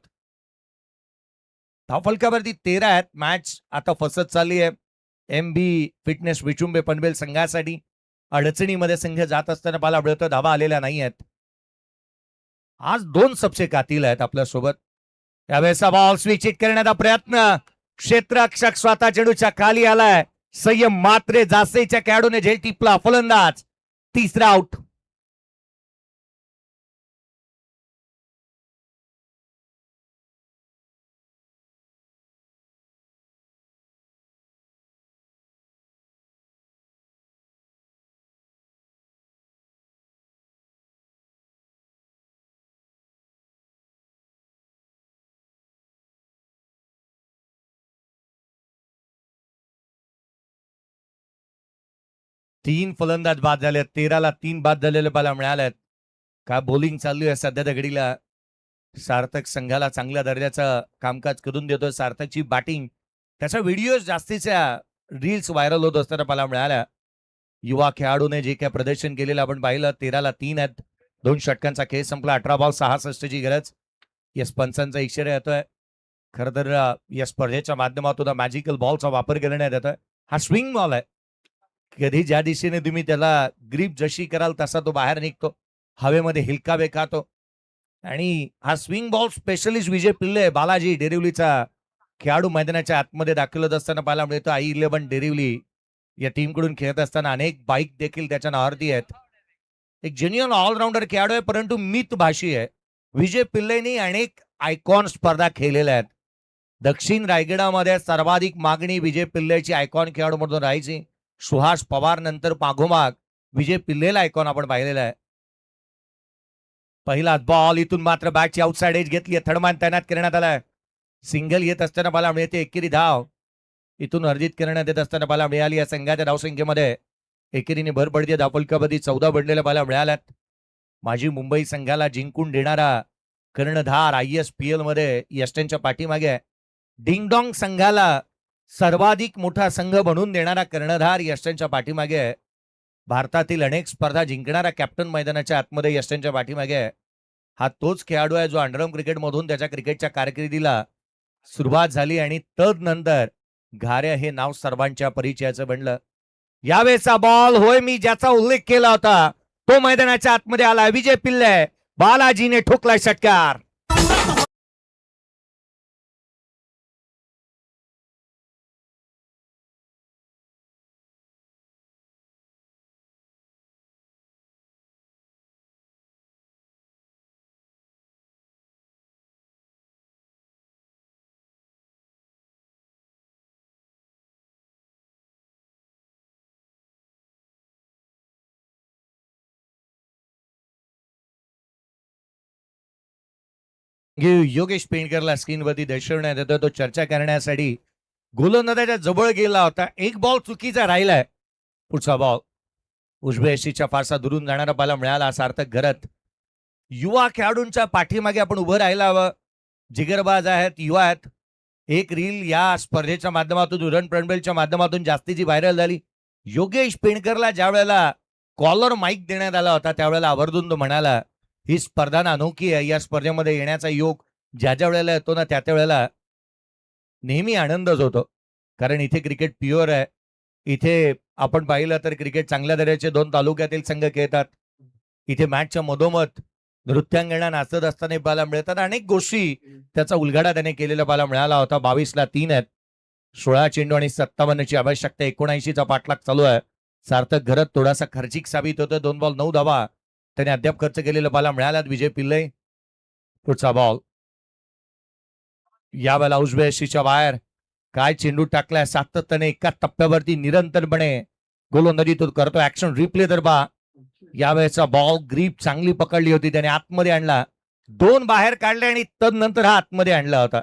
धावफलकावरती 13 आहेत. मॅच आता फसत चालली आहे. MB फिटनेस विचुंबे पनवेल संघासाठी अडचणीमध्ये संघ जात असताना पाहायला मिळतं. धावा आलेल्या नाही आहेत. आज 2 सबसे कातील आहेत आपल्यासोबत. यावेळेचा बॉल स्विच हिट करण्याचा प्रयत्न. क्षेत्ररक्षक स्वतः चेंडूच्या खाली आलाय. संयम मात्रे जासेच्या खेळाडूने झेल टिपला. फलंदाज तिसरा आउट. तीन फलंदाज बाद झाले. 13ला 3 बाद झालेले पाहायला मिळाल्यात. का बॉलिंग चालू आहे सध्या त्या घडीला. सार्थक संघाला चांगल्या दर्जाचं कामकाज करून देतोय. सार्थकची बॅटिंग, त्याचा व्हिडिओ जास्तीच्या रील्स व्हायरल होत असताना पाहायला मिळाल्या. युवा खेळाडूने जे काय प्रदर्शन केलेलं आपण पाहिलं. 13ला 3 आहेत. 2 षटकांचा खेळ संपला. 18 बॉल 66 ची गरज. यस पंचांचा इशारा येतोय. खरं तर या स्पर्धेच्या माध्यमातून मॅजिकल बॉलचा वापर करण्यात येतोय. हा स्विंग बॉल आहे. कधी ज्या दिशेने तुम्ही त्याला ग्रीप जशी कराल तसा तो बाहेर निघतो. हवेमध्ये हिलकावे खातो. आणि हा स्विंग बॉल स्पेशलिस्ट विजय पिल्ले बालाजी डेरिवलीचा खेळाडू मैदानाच्या आतमध्ये दाखल होत असताना पाहायला मिळतो. i11 डेरिवली या टीमकडून खेळत असताना अनेक बाईक देखील त्याच्या नावावरती आहेत. एक जेन्युअन ऑलराऊंडर खेळाडू आहे, परंतु मितभाषी आहे. विजय पिल्लेनी अनेक आयकॉन स्पर्धा खेळलेल्या आहेत. दक्षिण रायगडामध्ये सर्वाधिक मागणी विजय पिल्लेची आयकॉन खेळाडू म्हणून राहायची. सुहास पवार नंतर मागोमाग विजय पिल्लेला आयकॉन आपण पाहिलेला आहे. पहिला बॉल इथून मात्र बॅटची आउटसाइड एज घेतली. थर्डमॅन तैनात करण्यात आलाय. सिंगल येत असताना पाहायला मिळते. एकेरी धाव इथून अर्जित करण्यात येत असताना पाहायला मिळाली. या संघाच्या धावसंख्येमध्ये एकेरीने भर पडते. धावफलकामध्ये 14 बनलेल्या पाहायला मिळाल्यात. माझी मुंबई संघाला जिंकून देणारा कर्णधार ISPL मध्ये यस्टनच्या पाठीमागे. डिंगडॉंग संघाला सर्वाधिक मोठा संघ बनवून देणारा कर्णधार यस्टनच्या पाठीमागे आहे. भारतातील अनेक स्पर्धा जिंकणारा कॅप्टन मैदानाच्या आतमध्ये यस्टनच्या पाठीमागे आहे. हा तोच खेळाडू आहे जो अंडरआर्म क्रिकेटमधून त्याच्या क्रिकेटच्या कारकिर्दीला सुरुवात झाली आणि तदनंतर घारे हे नाव सर्वांच्या परिचयाचं बनलं. यावेळेचा बॉल होय मी ज्याचा उल्लेख केला होता तो मैदानाच्या आतमध्ये आला. विजय पिल्ले बालाजीने ठोकलाय षटकार. योगेश पेंडकरला स्क्रीनवरती दर्शवण्यात येतो. तो चर्चा करण्यासाठी गोलंदाजाच्या जवळ गेला होता. एक बॉल चुकीचा राहिलाय. पुढचा बॉल उजव्या यशीच्या फारसा दुरून जाणारा पाहायला मिळाला. सार्थक घरत युवा खेळाडूंच्या पाठीमागे आपण उभं राहायला हवं. जिगरबाज आहेत, युवा आहेत. एक रील या स्पर्धेच्या माध्यमातून उरण पनवेलच्या माध्यमातून जास्तीची व्हायरल झाली. योगेश पेंडकरला ज्या वेळेला कॉलर माईक देण्यात आला होता त्यावेळेला आवर्जून तो म्हणाला ही स्पर्धा ना अनोखी आहे. या स्पर्धेमध्ये येण्याचा योग ज्या ज्या वेळेला येतो ना त्या त्या वेळेला नेहमी आनंदच होतो. कारण इथे क्रिकेट प्युअर आहे. इथे आपण पाहिलं तर क्रिकेट चांगल्या दर्जाचे 2 तालुक्यातील संघ खेळतात. इथे मॅचच्या मधोमध नृत्यांगणा नाचत असताना पाहायला मिळतात. अनेक गोष्टी त्याचा उलगडा त्याने केलेला पाहायला मिळाला होता. 22ला 3 आहेत. 16 चेंडू आणि 57ची आवश्यकता. 79चा पाठलाग चालू आहे. सार्थक घरत थोडासा खर्चिक साबित होतं. 2 बॉल 9 धावा त्याने अद्याप खर्च केलेलं पाहायला मिळाला. विजय पिल्ले पुढचा बॉल यावेळेला उजव्या यशीच्या बाहेर. काय चेंडू टाकलाय. सातत्याने एका टप्प्यावरती निरंतरपणे गोलंदाजी तो करतो. ऍक्शन रिप्ले तर बा. यावेळेचा बॉल ग्रीप चांगली पकडली होती त्याने. आतमध्ये आणला. 2 बाहेर काढले आणि तदनंतर हा आतमध्ये आणला होता.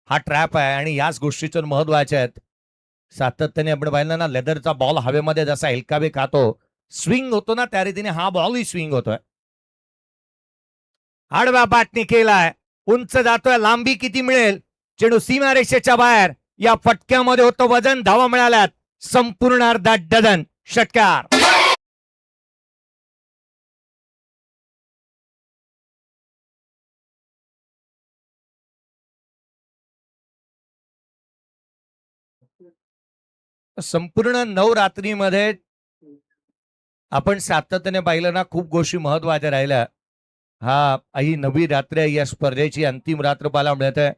हा ट्रॅप आहे आणि याच गोष्टीचं महत्वाच्या आहेत. सातत्याने आपण पाहिलं ना लेदरचा बॉल हवेमध्ये जसा हेलकावे खातो स्विंग होतो ना त्या रीतीने हा बॉलही स्विंग होतोय. आडव्या बॅटने केलाय. उंच जातोय. लांबी किती मिळेल. चेंडू सीमारेषेच्या बाहेर. या फटक्यामध्ये होतं वजन. धावा मिळाल्यात संपूर्ण अर्धा डझन. षटकार. संपूर्ण नवरात्रीमध्ये आपण सातत्याने पाहिलं ना खूप गोष्टी महत्वाच्या राहिल्या. ही नवी रात्र या स्पर्धेची अंतिम रात्र पाहायला मिळत आहे.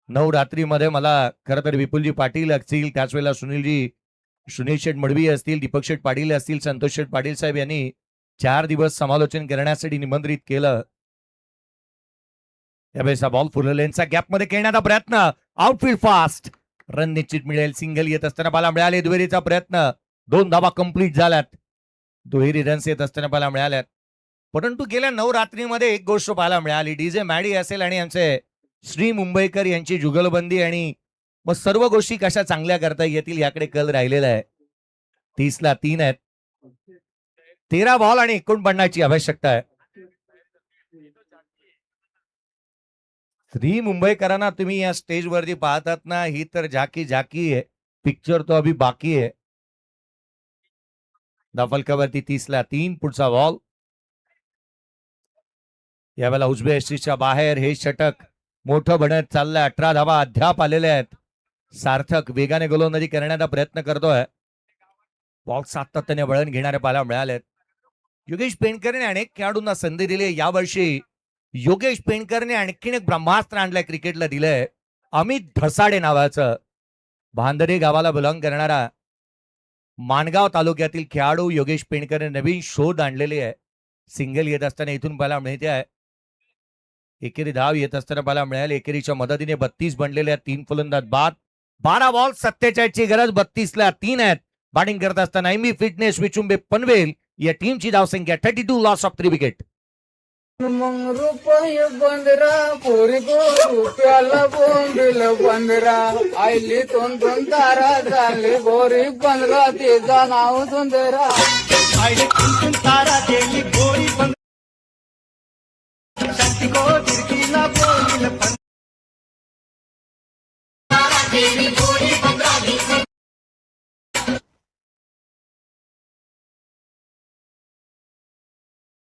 नवरात्रीमध्ये मला खरं तर विपुलजी पाटील असतील, त्याच वेळेला सुनील शेठ मडवी असतील, दीपक शेठ पाटील असतील, संतोष शेठ पाटील साहेब यांनी 4 दिवस समालोचन करण्यासाठी निमंत्रित केलं. यावेळेस बॉल फुललेनचा गॅपमध्ये खेळण्याचा प्रयत्न, आउटफील्ड फास्ट, रन निश्चित मिळेल. सिंगल येत असताना पाहायला मिळाले. दुहेरीचा प्रयत्न, 2 धावा कंप्लीट झाल्यात. दुहेरी रन्स येत असताना पाहायला मिळाल्यात. परंतु गेल्या नवरात्रीमध्ये एक गोष्ट पाहायला मिळाली. डीजे मॅडी असेल आणि यांचे श्री मुंबईकर यांची जुगलबंदी आणि मग सर्व गोष्टी कशा चांगल्या करता येतील याकडे कल राहिलेला आहे. 30-3 आहेत. 13 बॉल आणि 49ची आवश्यकता आहे. श्री मुंबईकरांना तुम्ही या स्टेजवरती पाहतात ना, ही तर झाकी झाकी आहे. पिक्चर तो अभी बाकी आहे. धाफलकावरती 30-3 पुढचा बॉल. यावेळेला उजव्या एसटीच्या बाहेर हे षटक मोठं बनत चाललंय. 18 धावा अद्याप आलेल्या आहेत. सार्थक वेगाने गोलंदाजी करण्याचा प्रयत्न करतोय. बॉल सातत्याने वळण घेणारे पाहायला मिळालेत. योगेश पेंडकरने अनेक खेळाडूंना संधी दिली. यावर्षी योगेश पेंडकरने आणखीन एक ब्रह्मास्त्र आणलंय, क्रिकेटला दिलंय. अमित धसाडे नावाचं भांदरे गावाला बिलॉंग करणारा माणगाव तालुक्यातील खेळाडू योगेश पेंडकरने नवीन शोध आणलेली आहे. सिंगल येत असताना इथून पाहायला मिळते आहे. एकेरी धाव येत असताना पाहायला मिळाले. एकेरीच्या मदतीने 32 बनलेल्या 3 फलंदाज बाद. 12 बॉल 47ची गरज. 32-3 आहेत. बॅटिंग करत असताना एमबी फिटनेस विचुंबे पनवेल या टीमची धावसंख्या 32, लॉस ऑफ 3 विकेट. मग रुपये 15 पोरी गो रुपयाला बोंबिल 15 आईली दोन तारा झाली गोरी 15 तिचं नाव सुंदरा तारा गेली गोरी 15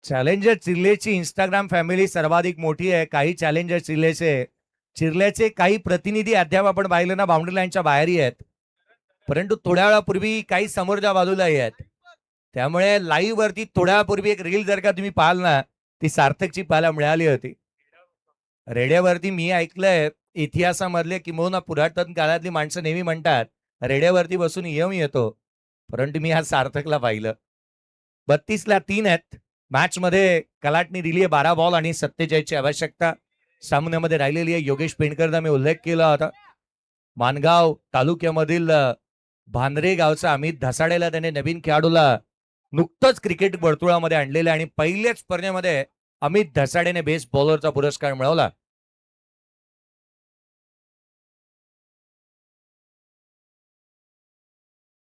चॅलेंजर चिर्लेची इंस्टाग्राम फॅमिली सर्वाधिक मोठी आहे. काही चॅलेंजर चिर्ल्याचे काही प्रतिनिधी अद्याप आपण पाहिलं ना बाउंड्री लाईनच्या बाहेरही आहेत. परंतु थोड्या वेळापूर्वी काही समोरच्या बाजूलाही आहेत. त्यामुळे लाईव्ह वरती थोड्या वेळापूर्वी एक रील जर का तुम्ही पाहाल ना, ती सार्थकची पाहायला मिळाली होती. रेड्यावरती मी ऐकलंय इतिहासामधले किंवा पुरातन काळातली माणसं नेहमी म्हणतात रेड्यावरती बसून येतो. परंतु मी आज सार्थकला पाहिलं. 32-3 आहेत. मॅच मध्ये कलाटणी दिली आहे. 12 बॉल आणि 47ची आवश्यकता सामन्यामध्ये राहिलेली आहे. योगेश पेंडकरचा मी उल्लेख केला होता. माणगाव तालुक्यामधील भांदरे गावचा अमित धसाडेला त्याने नवीन खेळाडूला नुकतंच क्रिकेट वर्तुळामध्ये आणलेलं आणि पहिल्याच स्पर्धेमध्ये अमित धसाडेने बेस्ट बॉलरचा पुरस्कार मिळवला.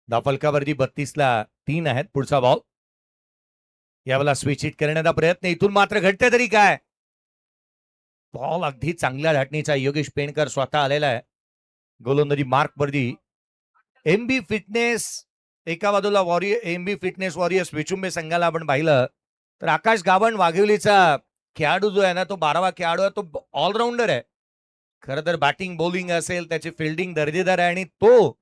धाफलकावरती 32-3 आहेत. पुढचा बॉल. यावेळेला स्विच हिट करण्याचा प्रयत्न. इथून मात्र घडते तरी काय. बॉल अगदी चांगल्या धाटणीचा. योगेश पेंडकर स्वतः आलेला आहे गोलंदाजी मार्क वरती. एमबी फिटनेस एका बाजूला एमबी फिटनेस वॉरियर्स विचुंबे संघाला आपण पाहिलं तर आकाश गावण वाघिवलीचा खेळाडू जो आहे ना, तो 12वा खेळाडू आहे. तो ऑलराऊंडर आहे. खरं तर बॅटिंग बॉलिंग असेल त्याची फिल्डिंग दर्जेदार आहे आणि तो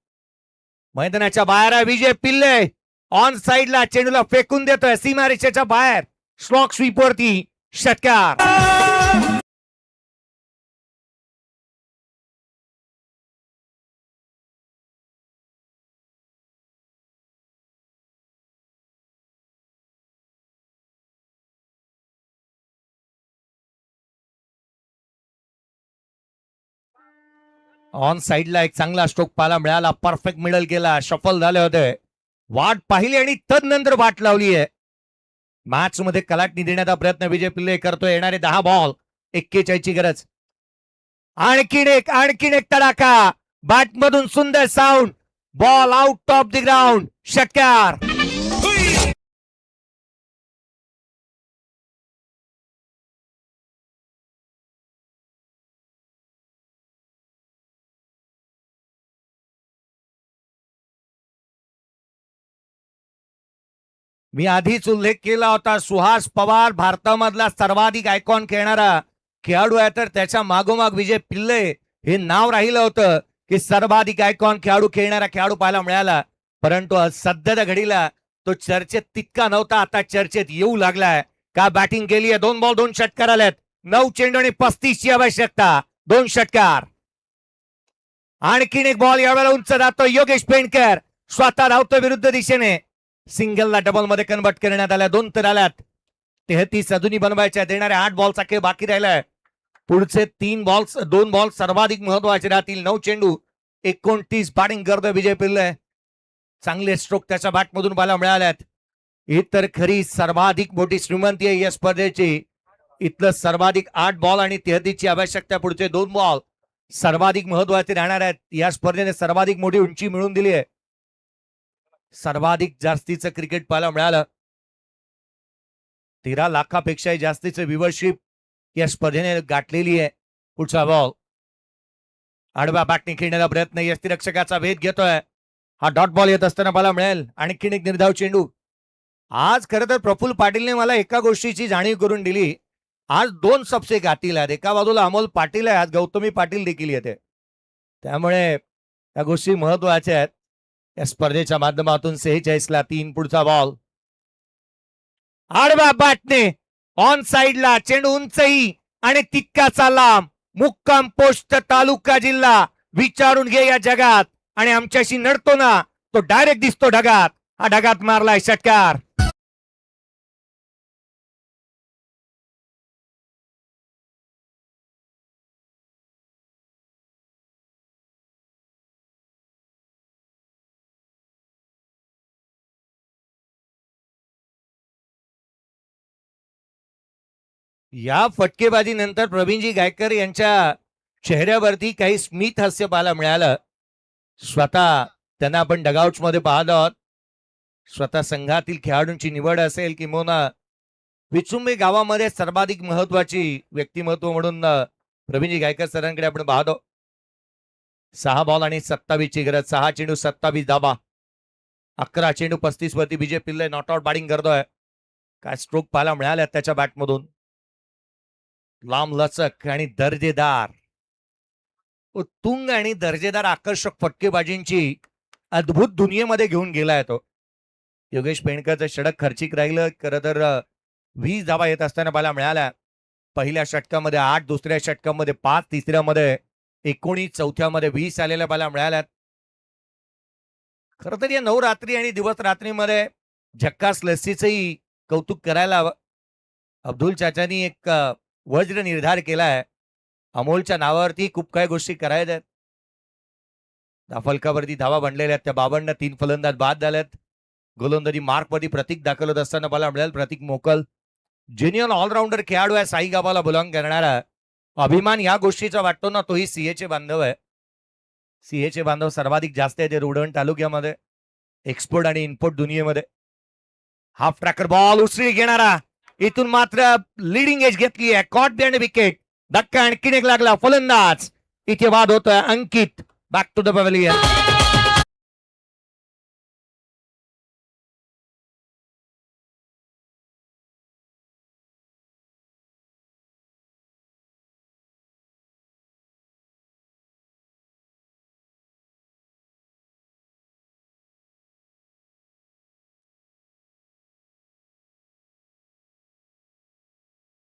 मैदानाच्या बाहेर आहे. विजय पिल्ले ऑन साइडला चेंडूला फेकून देतोय सीमारेषेच्या बाहेर. स्लॉक स्वीप वरती षटकार. ऑन साइडला एक चांगला स्ट्रोक पाहायला मिळाला. परफेक्ट मिडल केला. शफल झाले होते. वाट पाहिली आणि तदनंतर वाट लावली आहे. मॅच मध्ये कलाटणी देण्याचा प्रयत्न विजय पिल्ले करतोय. येणारे 10 बॉल 41ची गरज. आणखीन एक तडाखा. बॅट मधून सुंदर sound. Ball out of the ground. षटकार. मी आधीच उल्लेख केला होता सुहास पवार भारतामधला सर्वाधिक आयकॉन खेळणारा खेळाडू आहे. तर त्याच्या मागोमाग विजय पिल्ले हे नाव राहिलं होतं की सर्वाधिक आयकॉन खेळाडू खेळणारा खेळाडू पाहायला मिळाला. परंतु सध्याच्या घडीला तो चर्चेत तितका नव्हता. आता चर्चेत येऊ लागलाय. का बॅटिंग केली आहे. 2 बॉल 2 षटकार आलेत. 9 चेंडू आणि 35ची आवश्यकता. 2 षटकार. आणखीन एक बॉल यावेळेला उंच जातो. योगेश पेंडकर स्वतः धावतो विरुद्ध दिशेने. सिंगलला डबल मध्ये कन्वर्ट करण्यात आल्या. 2 तर आल्यात. 33 अजूनही बनवायच्या. देणाऱ्या 8 बॉलचा खेळ बाकी राहिलाय. पुढचे 2 बॉल सर्वाधिक महत्वाचे राहतील. 9 चेंडू 29 बॅटिंग करतोय विजय पिल्ले. चांगले स्ट्रोक त्याच्या बॅटमधून पाहायला मिळाल्यात. ही तर खरी सर्वाधिक मोठी श्रीमंती आहे या स्पर्धेची. इथलं सर्वाधिक 8 बॉल आणि 33 ची आवश्यकता. पुढचे 2 बॉल सर्वाधिक महत्वाचे राहणार आहेत. या स्पर्धेने सर्वाधिक मोठी उंची मिळवून दिली आहे. सर्वाधिक जास्तीचं क्रिकेट पाहायला मिळालं. 13 लाखापेक्षाही जास्तीचं व्ह्यूअरशिप या स्पर्धेने गाठलेली आहे. पुढचा बॉल आडव्या बॅटने खेळण्याचा प्रयत्न. यष्टीरक्षकाचा वेध घेतोय. हा डॉट बॉल येत असताना पाहायला मिळेल. आणखीन एक निर्धाव चेंडू. आज खरं तर प्रफुल्ल पाटीलने मला एका गोष्टीची जाणीव करून दिली. आज 2 सबसे गातील आहेत. एका बाजूला अमोल पाटील आहे, आज गौतमी पाटील देखील येते. त्यामुळे त्या गोष्टी महत्वाच्या आहेत. या स्पर्धेच्या माध्यमातून 46ला 3. पुढचा बॉल आडव्या बॅटने ऑन साइडला. चेंडू उंचही आणि तितकाचा लांब. मुक्काम पोस्ट तालुका जिल्हा. विचारून घे या जगात. आणि आमच्याशी नडतो ना तो डायरेक्ट दिसतो ढगात. हा ढगात मारलाय षटकार. या फटकेबाजीनंतर प्रवीणजी गायकर यांच्या चेहऱ्यावरती काही स्मित हास्य पाहायला मिळालं. स्वतः त्यांना आपण डगआउट्स मध्ये पाहत आहोत. स्वतः संघातील खेळाडूंची निवड असेल किंवा विचुंबे गावामध्ये सर्वाधिक महत्वाची व्यक्तिमत्व म्हणून प्रवीणजी गायकर सरांकडे आपण पाहतो. 6 बॉल आणि 27 ची गरज. 6 चेंडू 27 धाबा. 11 चेंडू 35 वरती विजय पिल्ले नॉट आउट बॅटिंग करतोय. काय स्ट्रोक पाहायला मिळाल्या त्याच्या बॅटमधून. लांब लचक आणि दर्जेदार, उत्तुंग आणि दर्जेदार आकर्षक फटकेबाजींची अद्भुत दुनियेमध्ये घेऊन गेलाय तो. योगेश पेंडकरचं षटक खर्चिक राहिलं. खरं तर 20 धावा येत असताना पाहायला मिळाल्या. पहिल्या षटकामध्ये 8, दुसऱ्या षटकामध्ये 5, तिसऱ्यामध्ये 19, चौथ्यामध्ये 20 आलेल्या पाहायला मिळाल्यात. खरं तर या नवरात्री आणि दिवस रात्रीमध्ये झक्कास लस्सीचंही कौतुक करायला हवं. अब्दुल चाचानी एक वज्र निर्धार केलाय. अमोलच्या नावावरती खूप काही गोष्टी करायच्या आहेत. फलकावरती धावा बनलेल्या आहेत. त्या 52 3 फलंदाज बाद झाल्यात. गोलंदाजी मार्कमध्ये प्रतीक दाखल होत असताना मला मिळेल. प्रतीक मोकल जेन्युअन ऑलराऊंडर खेळाडू आहे. साई गावाला बिलॉंग करणारा. अभिमान या गोष्टीचा वाटतो ना तोही सीएचे बांधव आहे. सीएचे बांधव सर्वाधिक जास्त आहे ते रुडण तालुक्यामध्ये. एक्सपोर्ट आणि इम्पोर्ट दुनियेमध्ये. हाफ ट्रॅकर बॉल उसळी घेणारा. इथून मात्र लिडिंग एज घेतली आहे. Caught behind wicket. धक्का आणखीन एक लागला. फलंदाज इथे बाद होतोय. अंकित बॅक टू द पवेलियन.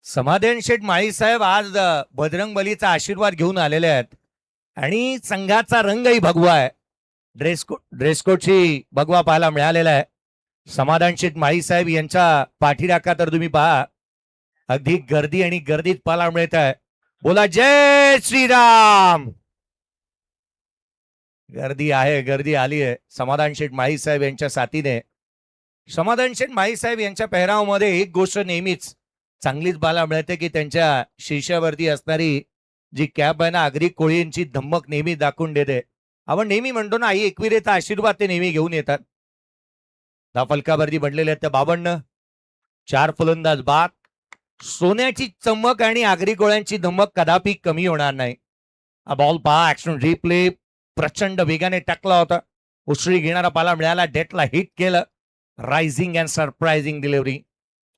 समाधान शेठ माळी साहेब आज बजरंग बलीचा आशीर्वाद घेऊन आलेले आहेत आणि संघाचा रंगही भगवा आहे. ड्रेसकोडची भगवा पाहायला मिळालेला आहे. समाधान शेठ माळी साहेब यांच्या पाठीराखा तर तुम्ही पहा अगदी गर्दी आणि गर्दीत पाहायला मिळत आहे. बोला जय श्रीराम. गर्दी आहे, गर्दी आली आहे. समाधान शेठ माळी साहेब यांच्या साथीने. समाधान शेठ माळी साहेब यांच्या पेहरावामध्ये एक गोष्ट नेहमीच चांगलीच पाहायला मिळते की त्यांच्या शीर्षावरती असणारी जी कॅप आहे ना आगरी कोळींची धम्मक नेहमी दाखवून देते. आपण नेहमी म्हणतो ना आई एकविरेचा आशीर्वाद ते नेहमी घेऊन येतात. फलकावरती बनलेले आहेत त्या 52. 4 फलंदाज बाद. सोन्याची चमक आणि आगरी कोळ्यांची धमक कदापि कमी होणार नाही. हा बॉल पहा. ऍक्शन रिप्ले प्रचंड वेगाने टाकला होता. उसळी घेणारा पाहायला मिळाला. डेटला हिट केलं. Rising and surprising delivery.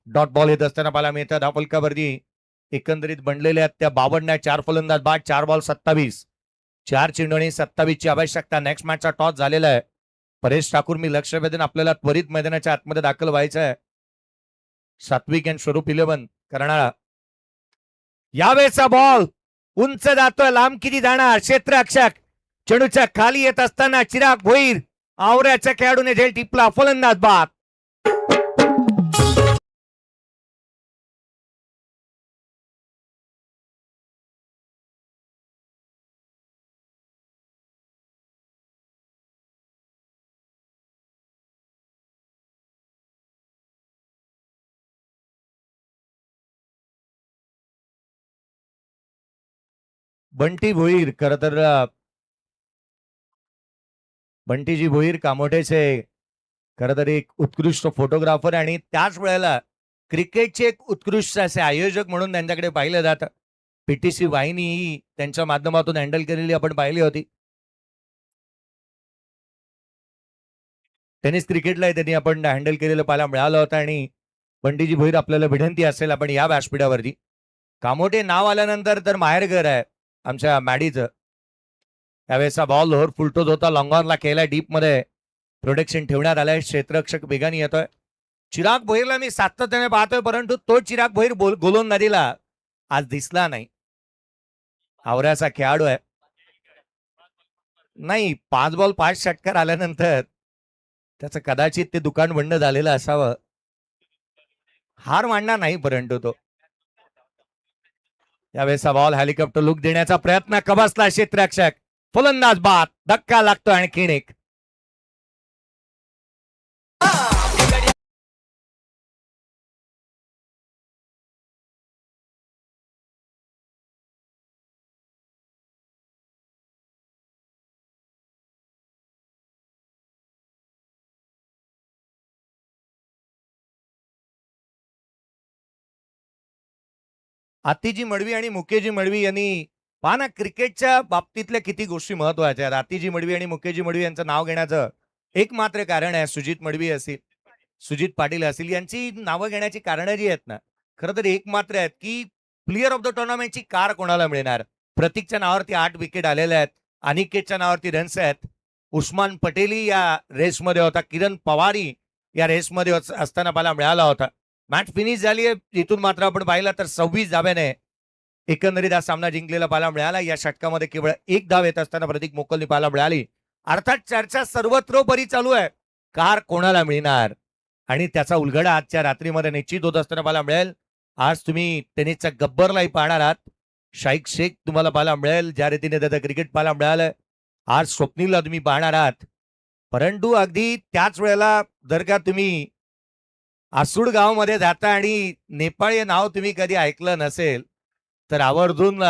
Dot ball येत असताना पाहायला मिळतात. हा फलकावरती एकंदरीत बनलेल्या आहेत त्या 52. 4 फलंदाज बाद. 4 बॉल 27. 4 चेंडू आणि 27 ची आवश्यकता. नेक्स्ट मॅचचा टॉस झालेला आहे. परेश ठाकूर मी लक्ष वेधून आपल्याला त्वरित मैदानाच्या आतमध्ये दाखल व्हायचं आहे. सात्विक अँड स्वरूप 11 करणारा. यावेळेचा बॉल उंच जातोय. लांब किती जाणार. क्षेत्ररक्षक चेंडूच्या खाली येत असताना चिराग भोईर आवऱ्याच्या खेळाडूने झेल टिपला, फलंदाज बाद. बंटी भोईर खर तर बंटीजी भोईर कामोठेचे खर तर एक उत्कृष्ट फोटोग्राफर आणि त्याच वेळेला क्रिकेटचे एक उत्कृष्ट असे आयोजक म्हणून त्यांच्याकडे पाहिलं जातं. पीटीसी वाहिनी ही त्यांच्या माध्यमातून हँडल केलेली आपण पाहिली होती. टेनिस क्रिकेटलाही त्यांनी आपण हँडल केलेलं पाहायला मिळालं होतं. आणि बंटीजी भोईर आपल्याला विनंती असेल आपण या व्यासपीठावरती, कामोठे नाव आल्यानंतर तर माहेरघर आहे आमच्या मॅडीचं. त्यावेळेचा बॉल लोअर फुलटोच होता, लॉंगॉनला केलाय, डीप मध्ये प्रोटेक्शन ठेवण्यात आलंय, क्षेत्ररक्षक वेगाने येतोय. चिराग भोईरला मी सातत्याने पाहतोय, परंतु तो चिराग भोईर गोलंदाजीला आज दिसला नाही. आवऱ्याचा खेळाडू आहे. नाही, 5 बॉल 5 षटकार आल्यानंतर त्याचं कदाचित ते दुकान बंद झालेलं असावं. हार मानणार नाही, परंतु तो यावेळेचा बॉल हेलिकॉप्टर लुक देण्याचा प्रयत्न, कबसला क्षेत्ररक्षक, फलंदाज बाद. धक्का लागतो आणखीन एक. आतिजी मडवी आणि मुकेजी मडवी यांनी पहा ना, क्रिकेटच्या बाबतीतल्या किती गोष्टी महत्वाच्या आहेत. आतिजी मडवी आणि मुकेजी मडवी यांचं नाव घेण्याचं एक मात्र कारण आहे, सुजित मडवी असतील, सुजित पाटील असतील, यांची नावं घेण्याची कारणं जी आहेत ना, खरं तर एक मात्र आहेत की प्लेअर ऑफ द टुर्नामेंटची कार कोणाला मिळणार. प्रतीकच्या नावावरती 8 विकेट आलेल्या आहेत, अनिकेतच्या नावावरती रन्स आहेत, उस्मान पटेली या रेसमध्ये होता, किरण पवारी या रेसमध्ये असताना मला मिळाला होता. मॅच फिनिश झाली आहे, इथून मात्र आपण पाहिलं तर 26 धाब्याने एकंदरीत हा सामना जिंकलेला पाहायला मिळाला. या षटकामध्ये केवळ 1 धाव येत असताना प्रतीक मोकलनी पाहायला मिळाली. अर्थात चर्चा सर्वत्रोपरी चालू आहे, कार कोणाला मिळणार, आणि त्याचा उलगडा आजच्या रात्रीमध्ये निश्चित होत असताना पाहायला मिळेल. आज तुम्ही टेनिसच्या गब्बरलाही पाहणार आहात, शाईक शेख तुम्हाला पाहायला मिळेल, ज्या रीतीने त्याचं क्रिकेट पाहायला मिळालं. आज स्वप्नीलला तुम्ही पाहणार आहात, परंतु अगदी त्याच वेळेला जर का तुम्ही आसूड गावामध्ये जाता आणि नेपाळ हे नाव तुम्ही कधी ऐकलं नसेल तर आवर्जून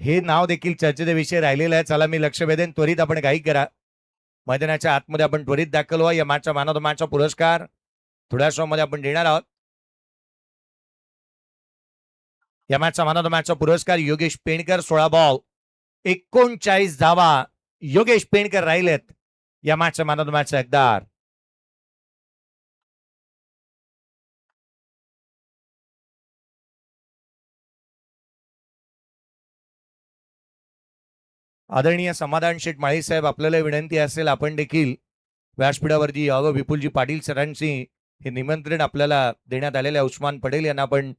हे नाव देखील चर्चेचा विषय राहिलेला आहे. चला, मी लक्ष वेधेन, त्वरित आपण घाई करा, मैदानाच्या आतमध्ये आपण त्वरित दाखल व्हा. या मॅचचा मॅन ऑफ द मॅचचा पुरस्कार थोड्याच मध्ये आपण देणार आहोत. या मॅचचा मॅन ऑफ द मॅचचा पुरस्कार योगेश पेणकर, 16 बॉल 39 धावा योगेश पेणकर राहिलेत या मॅचचा मॅन ऑफ द मॅचचा हकदार. आदरणीय समाधान शेठ माळी साहेब, आपल्याला विनंती असेल आपण देखील व्यासपीठावरती यावं. विपुलजी पाटील सरांची हे निमंत्रण आपल्याला देण्यात आलेलं आहे. उस्मान पटेल यांना आपण